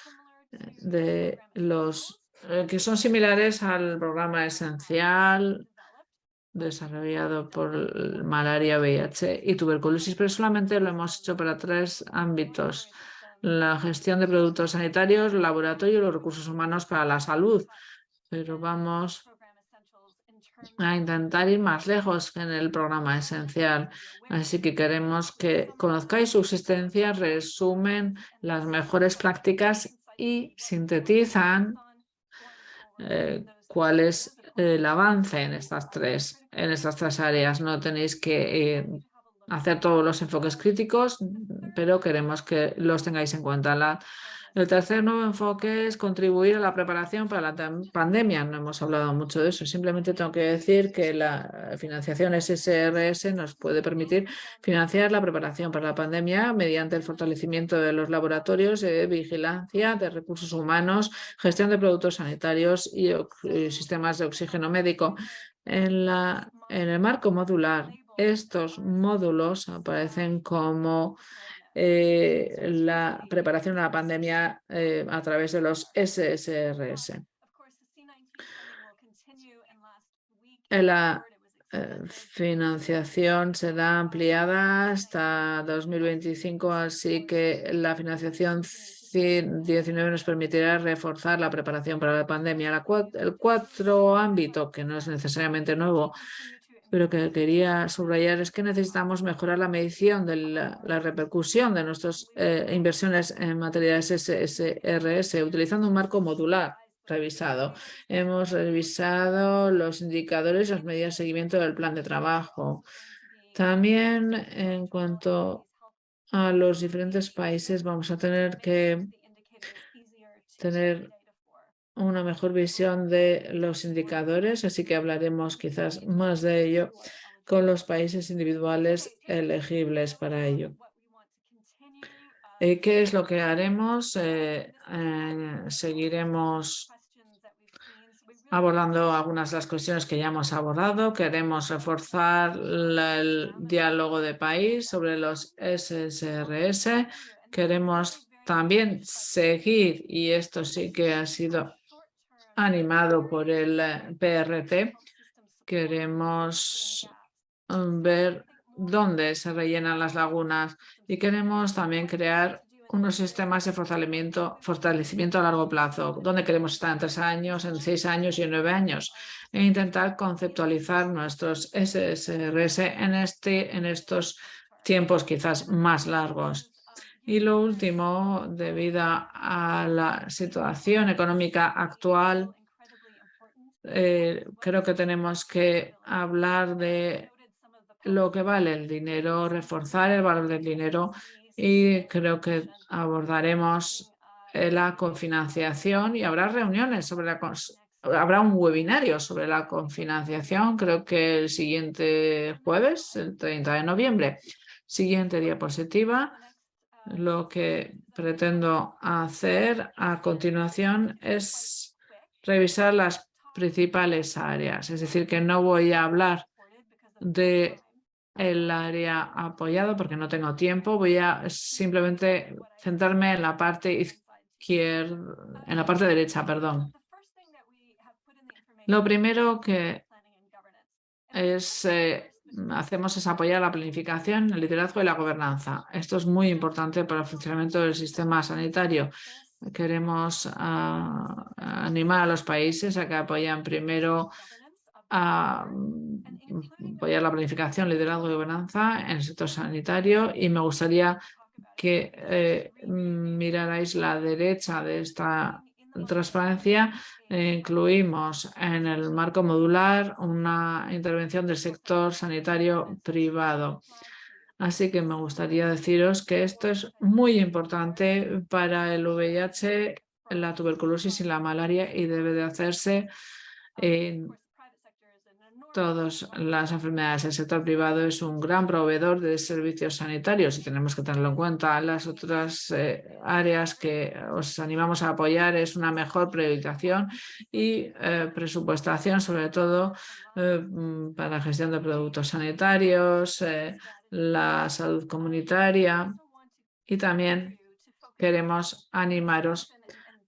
que son similares al programa esencial desarrollado por malaria, VIH y tuberculosis, pero solamente lo hemos hecho para 3 ámbitos: la gestión de productos sanitarios, el laboratorio y los recursos humanos para la salud. Pero vamos a intentar ir más lejos que en el programa esencial. Así que queremos que conozcáis su existencia, resumen las mejores prácticas y sintetizan cuál es el avance en estas tres áreas. No tenéis que hacer todos los enfoques críticos, pero queremos que los tengáis en cuenta. El tercer nuevo enfoque es contribuir a la preparación para la pandemia. No hemos hablado mucho de eso. Simplemente tengo que decir que la financiación SSRS nos puede permitir financiar la preparación para la pandemia mediante el fortalecimiento de los laboratorios, vigilancia de recursos humanos, gestión de productos sanitarios y sistemas de oxígeno médico. En el marco modular, estos módulos aparecen como la preparación a la pandemia a través de los SSRS. La financiación será ampliada hasta 2025, así que la financiación 19 nos permitirá reforzar la preparación para la pandemia. El cuarto ámbito, que no es necesariamente nuevo, pero que quería subrayar, es que necesitamos mejorar la medición de la repercusión de nuestras inversiones en materia de SSRS utilizando un marco modular revisado. Hemos revisado los indicadores y las medidas de seguimiento del plan de trabajo. También en cuanto a los diferentes países, vamos a tener que tener una mejor visión de los indicadores, así que hablaremos quizás más de ello con los países individuales elegibles para ello. ¿Qué es lo que haremos? Seguiremos abordando algunas de las cuestiones que ya hemos abordado. Queremos reforzar el diálogo de país sobre los SSRS. Queremos también seguir, y esto sí que ha sido animado por el PRT, queremos ver dónde se rellenan las lagunas y queremos también crear unos sistemas de fortalecimiento a largo plazo, donde queremos estar en 3 años, en 6 años y en 9 años, e intentar conceptualizar nuestros SSRS en estos tiempos quizás más largos. Y lo último, debido a la situación económica actual, creo que tenemos que hablar de lo que vale el dinero, reforzar el valor del dinero, y creo que abordaremos la cofinanciación y habrá reuniones habrá un webinario sobre la cofinanciación, creo que el siguiente jueves, el 30 de noviembre. Siguiente diapositiva. Lo que pretendo hacer a continuación es revisar las principales áreas, es decir, que no voy a hablar del área apoyado porque no tengo tiempo, voy a simplemente centrarme en la parte izquierda, en la parte derecha, perdón. Lo primero que hacemos es apoyar la planificación, el liderazgo y la gobernanza. Esto es muy importante para el funcionamiento del sistema sanitario. queremos animar a los países a que apoyen primero a apoyar la planificación, liderazgo y gobernanza en el sector sanitario, y me gustaría que mirarais la derecha de esta transparencia. Incluimos en el marco modular una intervención del sector sanitario privado. Así que me gustaría deciros que esto es muy importante para el VIH, la tuberculosis y la malaria, y debe de hacerse en todas las enfermedades. El sector privado es un gran proveedor de servicios sanitarios y tenemos que tenerlo en cuenta. Las otras áreas que os animamos a apoyar es una mejor priorización y presupuestación, sobre todo para la gestión de productos sanitarios, la salud comunitaria, y también queremos animaros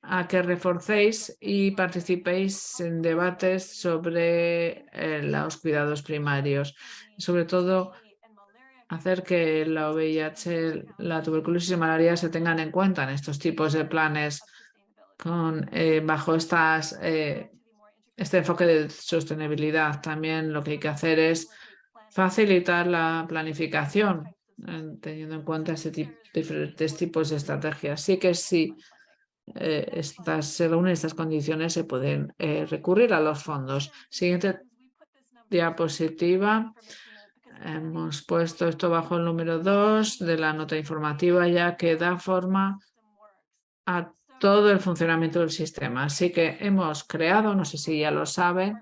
a que reforcéis y participéis en debates sobre los cuidados primarios, sobre todo hacer que la VIH, la tuberculosis y malaria se tengan en cuenta en estos tipos de planes bajo este enfoque de sostenibilidad. También lo que hay que hacer es facilitar la planificación, teniendo en cuenta diferentes tipos de estrategias. Sí que sí. Se reúnen estas condiciones, se pueden recurrir a los fondos. Siguiente diapositiva. Hemos puesto esto bajo el número 2 de la nota informativa, ya que da forma a todo el funcionamiento del sistema. Así que hemos creado, no sé si ya lo saben,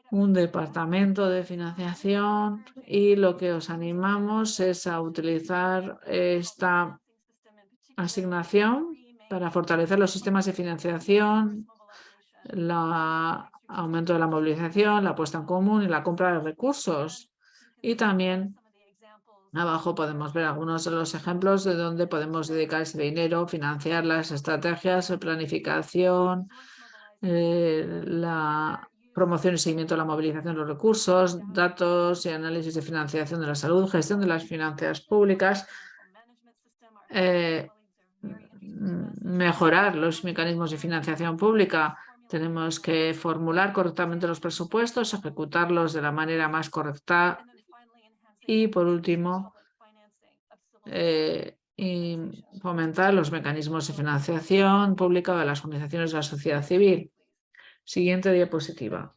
un departamento de financiación, y lo que os animamos es a utilizar esta asignación para fortalecer los sistemas de financiación, el aumento de la movilización, la puesta en común y la compra de recursos. Y también abajo podemos ver algunos de los ejemplos de dónde podemos dedicar ese dinero, financiar las estrategias de planificación, la promoción y seguimiento de la movilización de los recursos, datos y análisis de financiación de la salud, gestión de las finanzas públicas, mejorar los mecanismos de financiación pública. Tenemos que formular correctamente los presupuestos, ejecutarlos de la manera más correcta y, por último, y fomentar los mecanismos de financiación pública de las organizaciones de la sociedad civil. Siguiente diapositiva.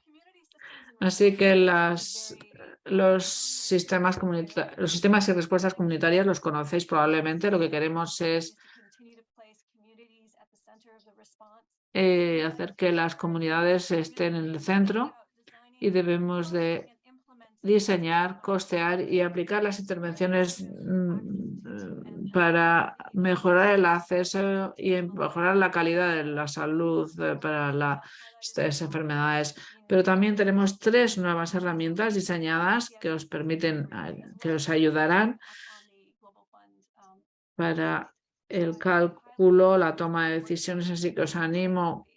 Así que los sistemas y respuestas comunitarias los conocéis probablemente. Lo que queremos es hacer que las comunidades estén en el centro, y debemos de diseñar, costear y aplicar las intervenciones para mejorar el acceso y mejorar la calidad de la salud para estas enfermedades. Pero también tenemos 3 nuevas herramientas diseñadas que os permiten, que os ayudarán para el cálculo, la toma de decisiones, así que os animo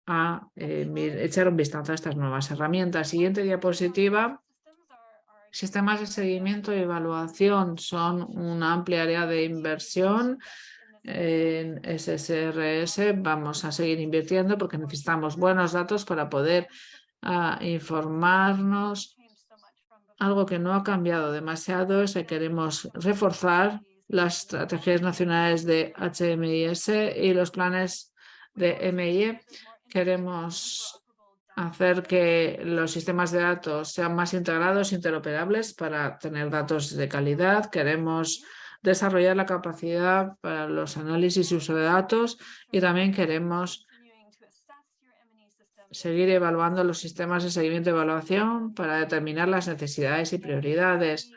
a echar un vistazo a estas nuevas herramientas. Siguiente diapositiva. Sistemas de seguimiento y evaluación son una amplia área de inversión en SSRS. Vamos a seguir invirtiendo porque necesitamos buenos datos para poder informarnos. Algo que no ha cambiado demasiado es que queremos reforzar las estrategias nacionales de HMIS y los planes de MIE. Queremos hacer que los sistemas de datos sean más integrados e interoperables para tener datos de calidad. Queremos desarrollar la capacidad para los análisis y uso de datos, y también queremos seguir evaluando los sistemas de seguimiento y evaluación para determinar las necesidades y prioridades.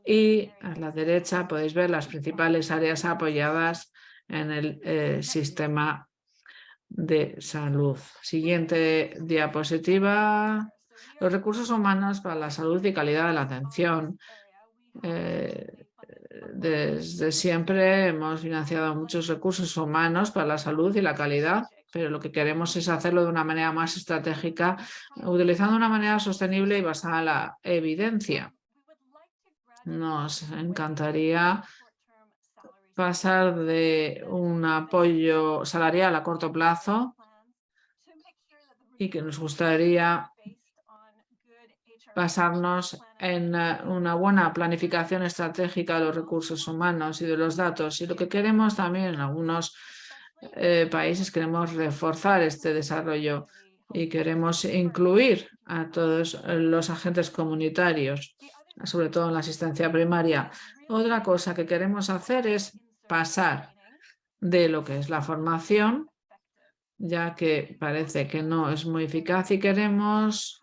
Y a la derecha podéis ver las principales áreas apoyadas en el sistema de salud. Siguiente diapositiva. Los recursos humanos para la salud y calidad de la atención. Desde siempre hemos financiado muchos recursos humanos para la salud y la calidad, pero lo que queremos es hacerlo de una manera más estratégica, utilizando una manera sostenible y basada en la evidencia. Nos encantaría pasar de un apoyo salarial a corto plazo y que nos gustaría basarnos en una buena planificación estratégica de los recursos humanos y de los datos. Y lo que queremos también en algunos países, queremos reforzar este desarrollo y queremos incluir a todos los agentes comunitarios, sobre todo en la asistencia primaria. Otra cosa que queremos hacer es pasar de lo que es la formación, ya que parece que no es muy eficaz, y queremos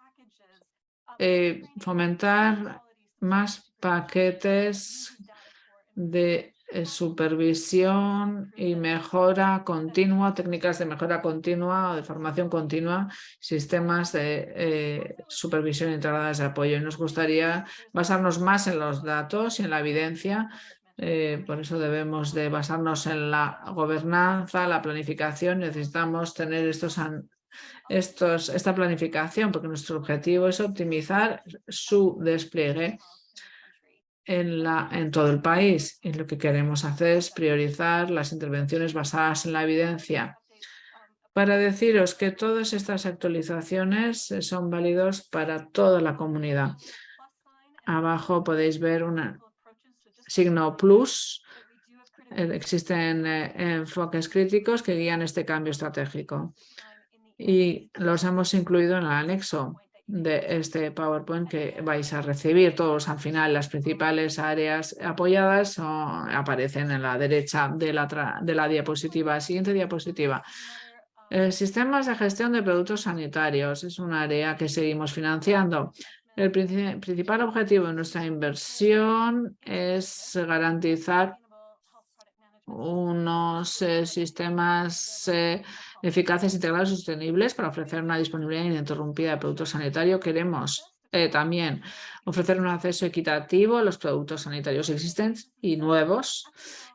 fomentar más paquetes de supervisión y mejora continua, técnicas de mejora continua o de formación continua, sistemas de supervisión integradas de apoyo. Y nos gustaría basarnos más en los datos y en la evidencia. Por eso debemos de basarnos en la gobernanza, la planificación. Necesitamos tener esta planificación, porque nuestro objetivo es optimizar su despliegue en todo el país. Y lo que queremos hacer es priorizar las intervenciones basadas en la evidencia. Para deciros que todas estas actualizaciones son válidos para toda la comunidad. Abajo podéis ver un signo plus. Existen enfoques críticos que guían este cambio estratégico y los hemos incluido en el anexo de este PowerPoint que vais a recibir. Todos al final, las principales áreas apoyadas aparecen en la derecha de la diapositiva. Siguiente diapositiva. Sistemas de gestión de productos sanitarios es un área que seguimos financiando. El principal objetivo de nuestra inversión es garantizar unos sistemas eficaces, integrados y sostenibles para ofrecer una disponibilidad ininterrumpida de productos sanitarios. Queremos también ofrecer un acceso equitativo a los productos sanitarios existentes y nuevos,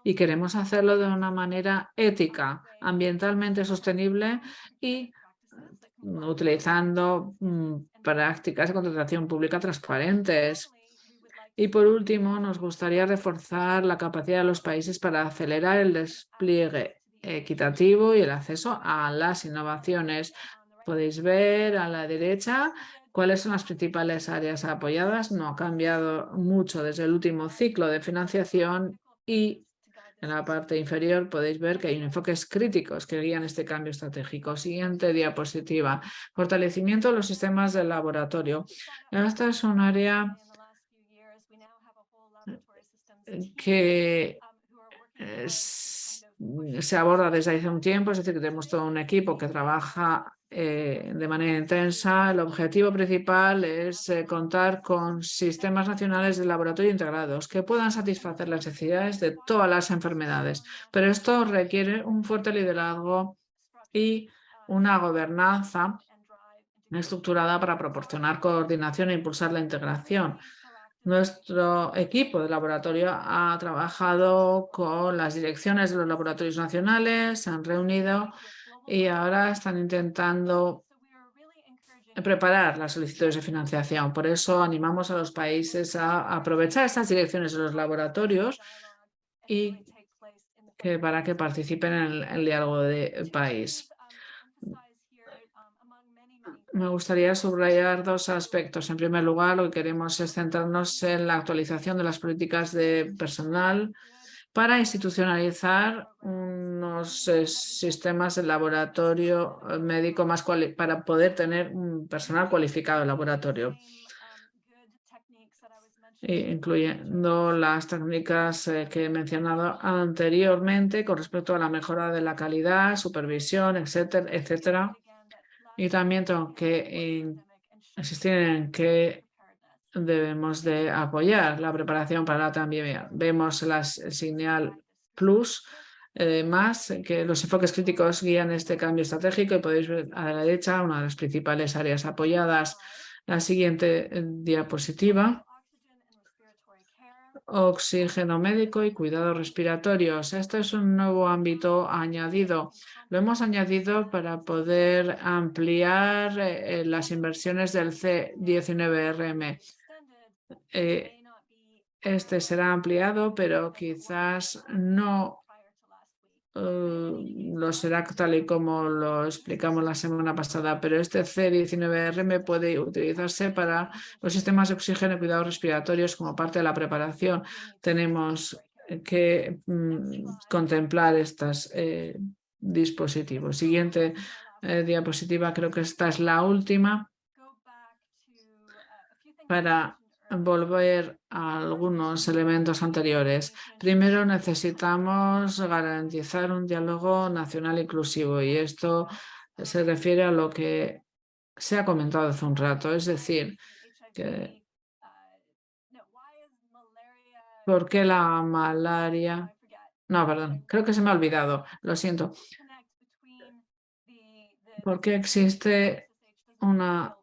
y queremos hacerlo de una manera ética, ambientalmente sostenible y utilizando prácticas de contratación pública transparentes. Y por último, nos gustaría reforzar la capacidad de los países para acelerar el despliegue equitativo y el acceso a las innovaciones. Podéis ver a la derecha cuáles son las principales áreas apoyadas. No ha cambiado mucho desde el último ciclo de financiación, y en la parte inferior podéis ver que hay enfoques críticos que guían este cambio estratégico. Siguiente diapositiva. Fortalecimiento de los sistemas del laboratorio. Esta es un área que se aborda desde hace un tiempo, es decir, que tenemos todo un equipo que trabaja de manera intensa. El objetivo principal es contar con sistemas nacionales de laboratorio integrados que puedan satisfacer las necesidades de todas las enfermedades, pero esto requiere un fuerte liderazgo y una gobernanza estructurada para proporcionar coordinación e impulsar la integración. Nuestro equipo de laboratorio ha trabajado con las direcciones de los laboratorios nacionales, se han reunido y ahora están intentando preparar las solicitudes de financiación. Por eso animamos a los países a aprovechar estas direcciones de los laboratorios y para que participen en el diálogo de país. Me gustaría subrayar dos aspectos. En primer lugar, lo que queremos es centrarnos en la actualización de las políticas de personal para institucionalizar unos sistemas de laboratorio médico para poder tener un personal cualificado en laboratorio, incluyendo las técnicas que he mencionado anteriormente con respecto a la mejora de la calidad, supervisión, etcétera, etcétera. Y también tengo que insistir en que debemos de apoyar la preparación para la pandemia. Vemos el señal plus, más que los enfoques críticos guían este cambio estratégico, y podéis ver a la derecha una de las principales áreas apoyadas. La siguiente diapositiva. Oxígeno médico y cuidados respiratorios. Este es un nuevo ámbito añadido. Lo hemos añadido para poder ampliar las inversiones del C19RM. este será ampliado, pero quizás no lo será tal y como lo explicamos la semana pasada, pero este C19R puede utilizarse para los sistemas de oxígeno y cuidados respiratorios como parte de la preparación. Tenemos que contemplar estos dispositivos. Siguiente diapositiva, creo que esta es la última, para volver a algunos elementos anteriores. Primero, necesitamos garantizar un diálogo nacional inclusivo y esto se refiere a lo que se ha comentado hace un rato, es decir, que ¿por qué la malaria? No, perdón, creo que se me ha olvidado, lo siento. ¿Por qué existe una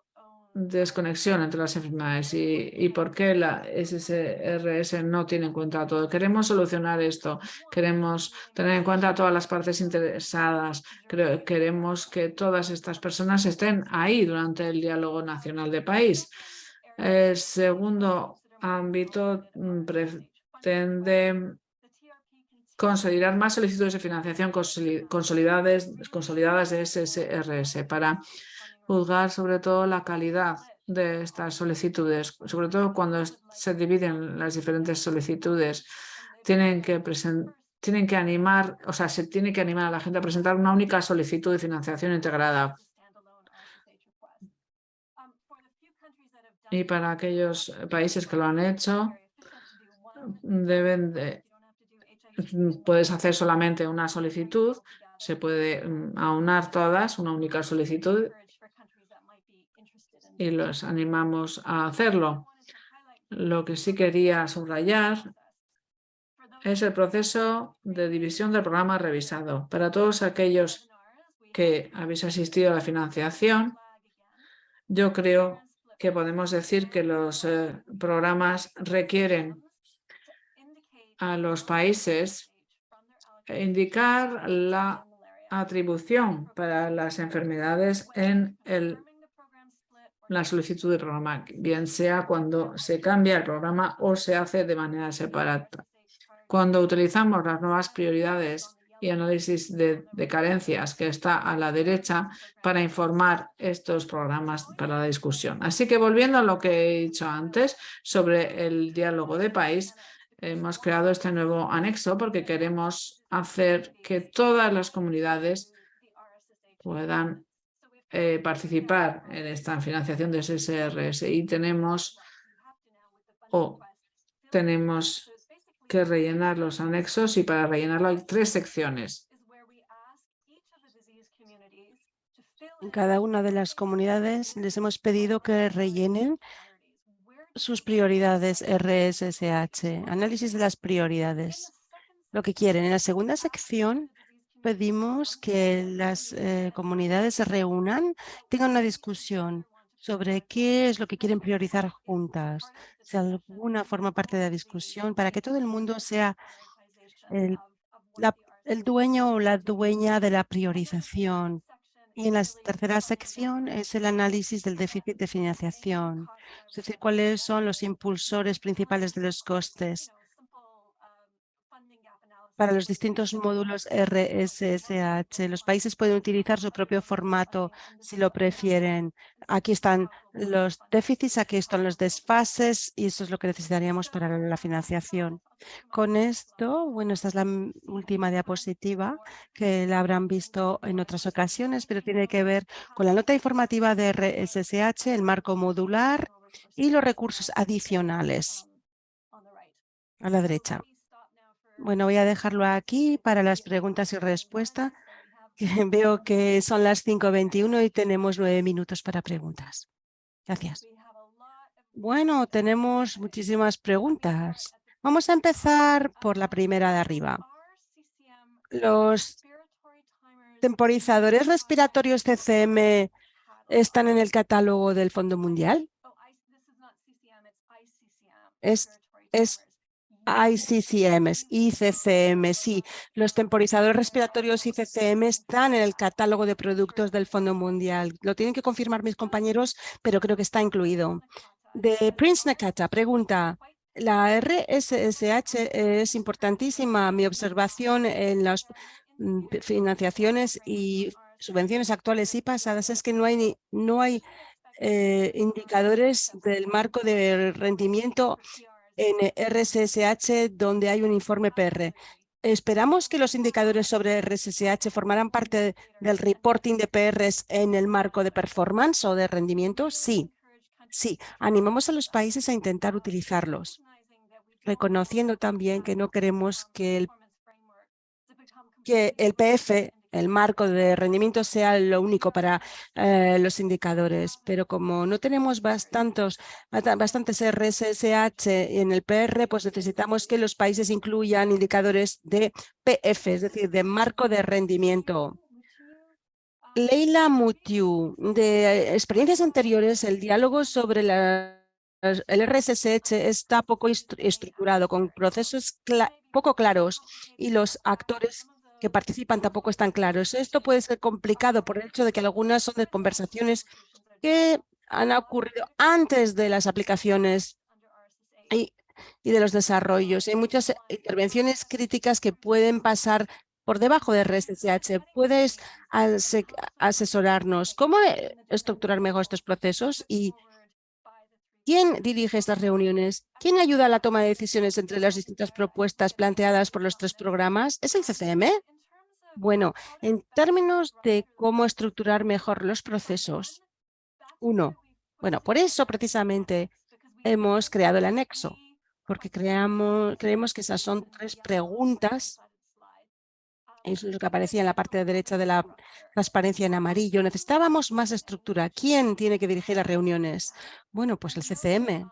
desconexión entre las enfermedades y por qué la SSRS no tiene en cuenta todo? Queremos solucionar esto, queremos tener en cuenta a todas las partes interesadas, queremos que todas estas personas estén ahí durante el diálogo nacional de país. El segundo ámbito pretende consolidar más solicitudes de financiación consolidadas de SSRS para juzgar sobre todo la calidad de estas solicitudes, sobre todo cuando se dividen las diferentes solicitudes. Tienen que animar, o sea, se tiene que animar a la gente a presentar una única solicitud de financiación integrada. Y para aquellos países que lo han hecho, puedes hacer solamente una solicitud, se puede aunar todas, una única solicitud, y los animamos a hacerlo. Lo que sí quería subrayar es el proceso de división del programa revisado. Para todos aquellos que habéis asistido a la financiación, yo creo que podemos decir que los programas requieren a los países indicar la atribución para las enfermedades en la solicitud de programa, bien sea cuando se cambia el programa o se hace de manera separada. Cuando utilizamos las nuevas prioridades y análisis de carencias que está a la derecha para informar estos programas para la discusión. Así que volviendo a lo que he dicho antes sobre el diálogo de país, hemos creado este nuevo anexo porque queremos hacer que todas las comunidades puedan participar en esta financiación de SSRS y tenemos que rellenar los anexos y para rellenarlo hay 3 secciones. En cada una de las comunidades les hemos pedido que rellenen sus prioridades RSSH, análisis de las prioridades, lo que quieren. En la segunda sección pedimos que las comunidades se reúnan, tengan una discusión sobre qué es lo que quieren priorizar juntas, si alguna forma parte de la discusión, para que todo el mundo sea el dueño o la dueña de la priorización. Y en la tercera sección es el análisis del déficit de financiación, es decir, cuáles son los impulsores principales de los costes para los distintos módulos RSSH. Los países pueden utilizar su propio formato si lo prefieren. Aquí están los déficits, aquí están los desfases y eso es lo que necesitaríamos para la financiación. Con esto, bueno, esta es la última diapositiva que la habrán visto en otras ocasiones, pero tiene que ver con la nota informativa de RSSH, el marco modular y los recursos adicionales a la derecha. Bueno, voy a dejarlo aquí para las preguntas y respuestas. Veo que son las 5:21 y tenemos 9 minutos para preguntas. Gracias. Bueno, tenemos muchísimas preguntas. Vamos a empezar por la primera de arriba. ¿Los temporizadores respiratorios CCM están en el catálogo del Fondo Mundial? Es ICCM, sí. Los temporizadores respiratorios ICCM están en el catálogo de productos del Fondo Mundial. Lo tienen que confirmar mis compañeros, pero creo que está incluido. De Prince Nakata, pregunta, La RSSH es importantísima. Mi observación en las financiaciones y subvenciones actuales y pasadas es que no hay indicadores del marco de rendimiento en RSSH donde hay un informe PR. ¿Esperamos que los indicadores sobre RSSH formarán parte del reporting de PRs en el marco de performance o de rendimiento? Sí, sí. Animamos a los países a intentar utilizarlos, reconociendo también que no queremos que el PF, el marco de rendimiento, sea lo único para los indicadores. Pero como no tenemos bastantes RSSH en el PR, pues necesitamos que los países incluyan indicadores de PF, es decir, de marco de rendimiento. Leila Mutiu, de experiencias anteriores, el diálogo sobre el RSSH está poco estructurado, con procesos poco claros y los actores que participan tampoco están claros. Esto puede ser complicado por el hecho de que algunas son de conversaciones que han ocurrido antes de las aplicaciones y de los desarrollos. Hay muchas intervenciones críticas que pueden pasar por debajo de RSSH. ¿Puedes asesorarnos cómo estructurar mejor estos procesos y quién dirige estas reuniones? ¿Quién ayuda a la toma de decisiones entre las distintas propuestas planteadas por los 3 programas? ¿Es el CCM? Bueno, en términos de cómo estructurar mejor los procesos, bueno, por eso precisamente hemos creado el anexo, porque creemos que esas son 3 preguntas. Es lo que aparecía en la parte derecha de la transparencia en amarillo. Necesitábamos más estructura. ¿Quién tiene que dirigir las reuniones? Bueno, pues el CCM.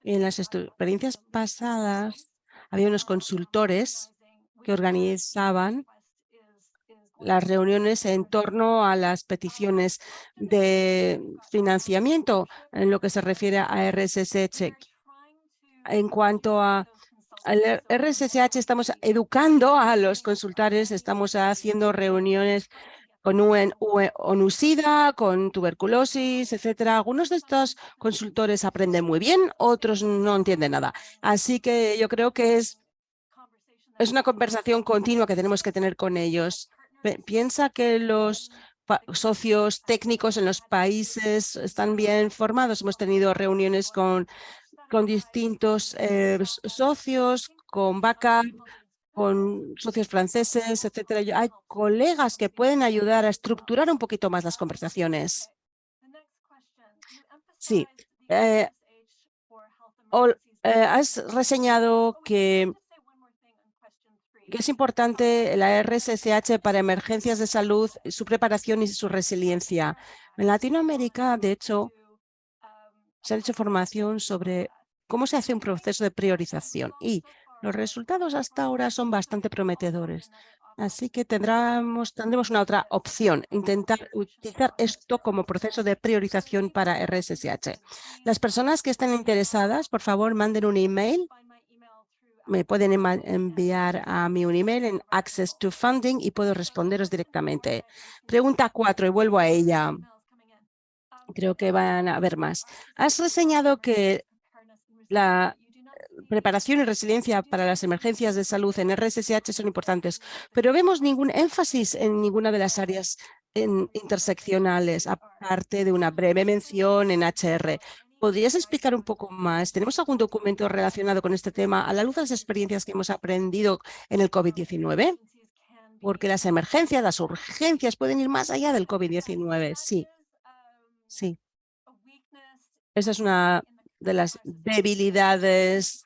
En las experiencias pasadas había unos consultores que organizaban las reuniones en torno a las peticiones de financiamiento en lo que se refiere a RSSH. En cuanto al RSSH, estamos educando a los consultores, estamos haciendo reuniones con ONU-SIDA, con tuberculosis, etcétera. Algunos de estos consultores aprenden muy bien, otros no entienden nada. Así que yo creo que es una conversación continua que tenemos que tener con ellos. Piensa que los socios técnicos en los países están bien formados. Hemos tenido reuniones con distintos socios, con backup, con socios franceses, etcétera. Hay colegas que pueden ayudar a estructurar un poquito más las conversaciones. Sí. Has reseñado que es importante la RSSH para emergencias de salud, su preparación y su resiliencia. En Latinoamérica, de hecho, se ha hecho formación sobre cómo se hace un proceso de priorización y los resultados hasta ahora son bastante prometedores. Así que tendremos una otra opción, intentar utilizar esto como proceso de priorización para RSSH. Las personas que estén interesadas, por favor, manden un email. Me pueden enviar a mí un email en Access to Funding y puedo responderos directamente. Pregunta 4 y vuelvo a ella. Creo que van a haber más. Has reseñado que la preparación y resiliencia para las emergencias de salud en RSSH son importantes, pero vemos ningún énfasis en ninguna de las áreas interseccionales, aparte de una breve mención en HR. ¿Podrías explicar un poco más? ¿Tenemos algún documento relacionado con este tema a la luz de las experiencias que hemos aprendido en el COVID-19? Porque las emergencias, las urgencias pueden ir más allá del COVID-19. Sí, sí. Esa es una de las debilidades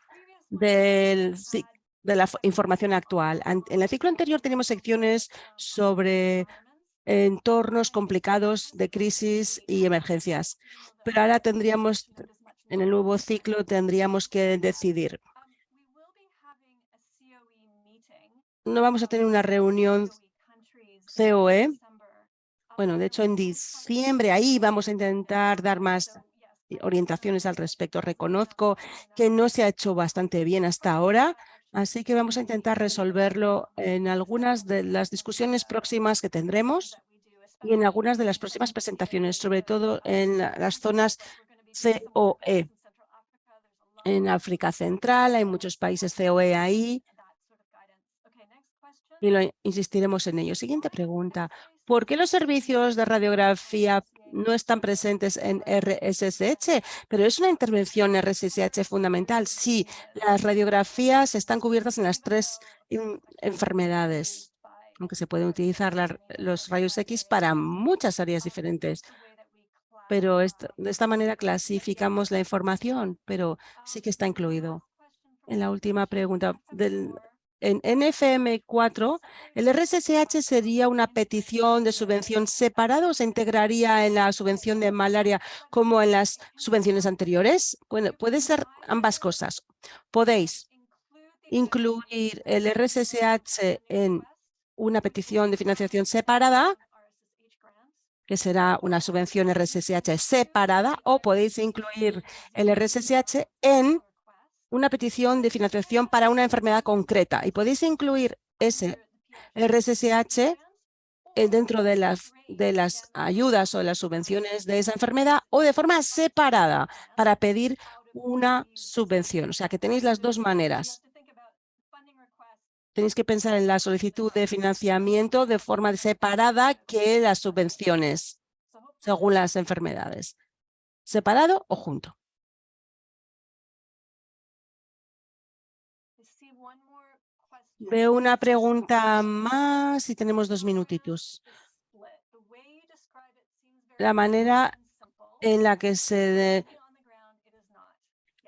de la información actual. En el ciclo anterior teníamos secciones sobre entornos complicados de crisis y emergencias, pero ahora en el nuevo ciclo tendríamos que decidir. No vamos a tener una reunión COE. Bueno, de hecho, en diciembre ahí vamos a intentar dar más orientaciones al respecto. Reconozco que no se ha hecho bastante bien hasta ahora, así que vamos a intentar resolverlo en algunas de las discusiones próximas que tendremos y en algunas de las próximas presentaciones, sobre todo en las zonas COE. En África Central hay muchos países COE ahí y insistiremos en ello. Siguiente pregunta. ¿Por qué los servicios de radiografía no están presentes en RSSH? Pero es una intervención RSSH fundamental. Sí, las radiografías están cubiertas en las 3 enfermedades, aunque se pueden utilizar los rayos X para muchas áreas diferentes. Pero de esta manera clasificamos la información, pero sí que está incluido. En la última pregunta, en NFM4, ¿el RSSH sería una petición de subvención separada o se integraría en la subvención de malaria como en las subvenciones anteriores? Bueno, puede ser ambas cosas. Podéis incluir el RSSH en una petición de financiación separada, que será una subvención RSSH separada, o podéis incluir el RSSH en una petición de financiación para una enfermedad concreta y podéis incluir ese RSSH dentro de las ayudas o de las subvenciones de esa enfermedad o de forma separada para pedir una subvención. O sea que tenéis las dos maneras. Tenéis que pensar en la solicitud de financiamiento de forma separada que las subvenciones, según las enfermedades. Separado o junto. Veo una pregunta más y tenemos 2 minutitos. La manera en la que se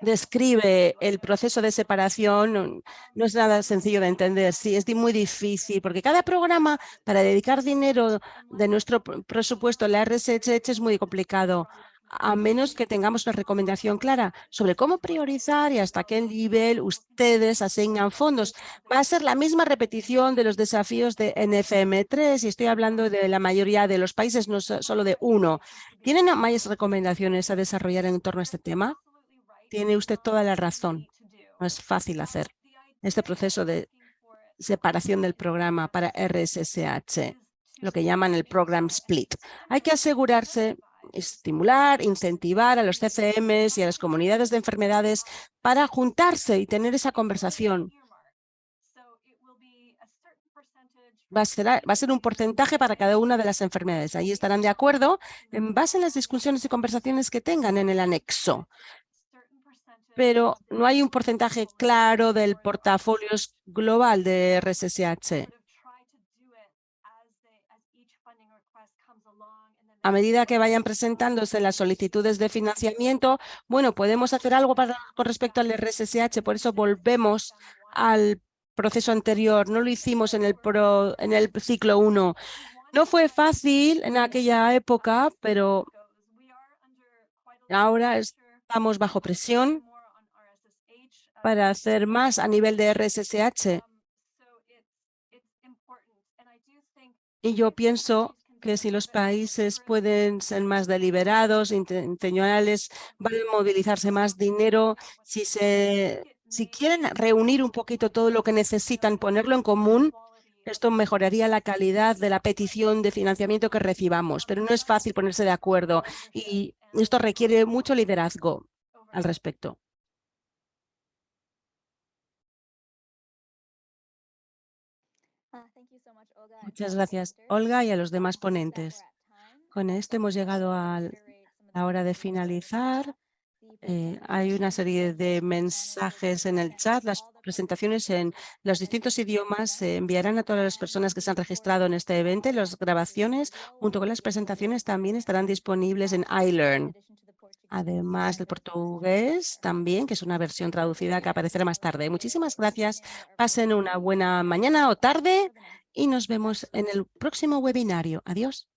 describe el proceso de separación no es nada sencillo de entender. Sí, es muy difícil porque cada programa para dedicar dinero de nuestro presupuesto a la RSH es muy complicado, a menos que tengamos una recomendación clara sobre cómo priorizar y hasta qué nivel ustedes asignan fondos. Va a ser la misma repetición de los desafíos de NFM3 y estoy hablando de la mayoría de los países, no solo de uno. ¿Tienen más recomendaciones a desarrollar en torno a este tema? Tiene usted toda la razón. No es fácil hacer este proceso de separación del programa para RSSH, lo que llaman el program split. Hay que asegurarse, estimular, incentivar a los CCMs y a las comunidades de enfermedades para juntarse y tener esa conversación. Va a ser un porcentaje para cada una de las enfermedades. Ahí estarán de acuerdo en base a las discusiones y conversaciones que tengan en el anexo. Pero no hay un porcentaje claro del portafolio global de RSSH. A medida que vayan presentándose las solicitudes de financiamiento, bueno, podemos hacer algo con respecto al RSSH, por eso volvemos al proceso anterior. No lo hicimos en el ciclo 1. No fue fácil en aquella época, pero ahora estamos bajo presión para hacer más a nivel de RSSH. Y yo pienso que si los países pueden ser más deliberados, intencionales, van a movilizarse más dinero, si quieren reunir un poquito todo lo que necesitan, ponerlo en común, esto mejoraría la calidad de la petición de financiamiento que recibamos, pero no es fácil ponerse de acuerdo y esto requiere mucho liderazgo al respecto. Muchas gracias, Olga, y a los demás ponentes. Con esto hemos llegado a la hora de finalizar. Hay una serie de mensajes en el chat. Las presentaciones en los distintos idiomas se enviarán a todas las personas que se han registrado en este evento. Las grabaciones, junto con las presentaciones, también estarán disponibles en iLearn. Además del portugués también, que es una versión traducida que aparecerá más tarde. Muchísimas gracias. Pasen una buena mañana o tarde y nos vemos en el próximo webinario. Adiós.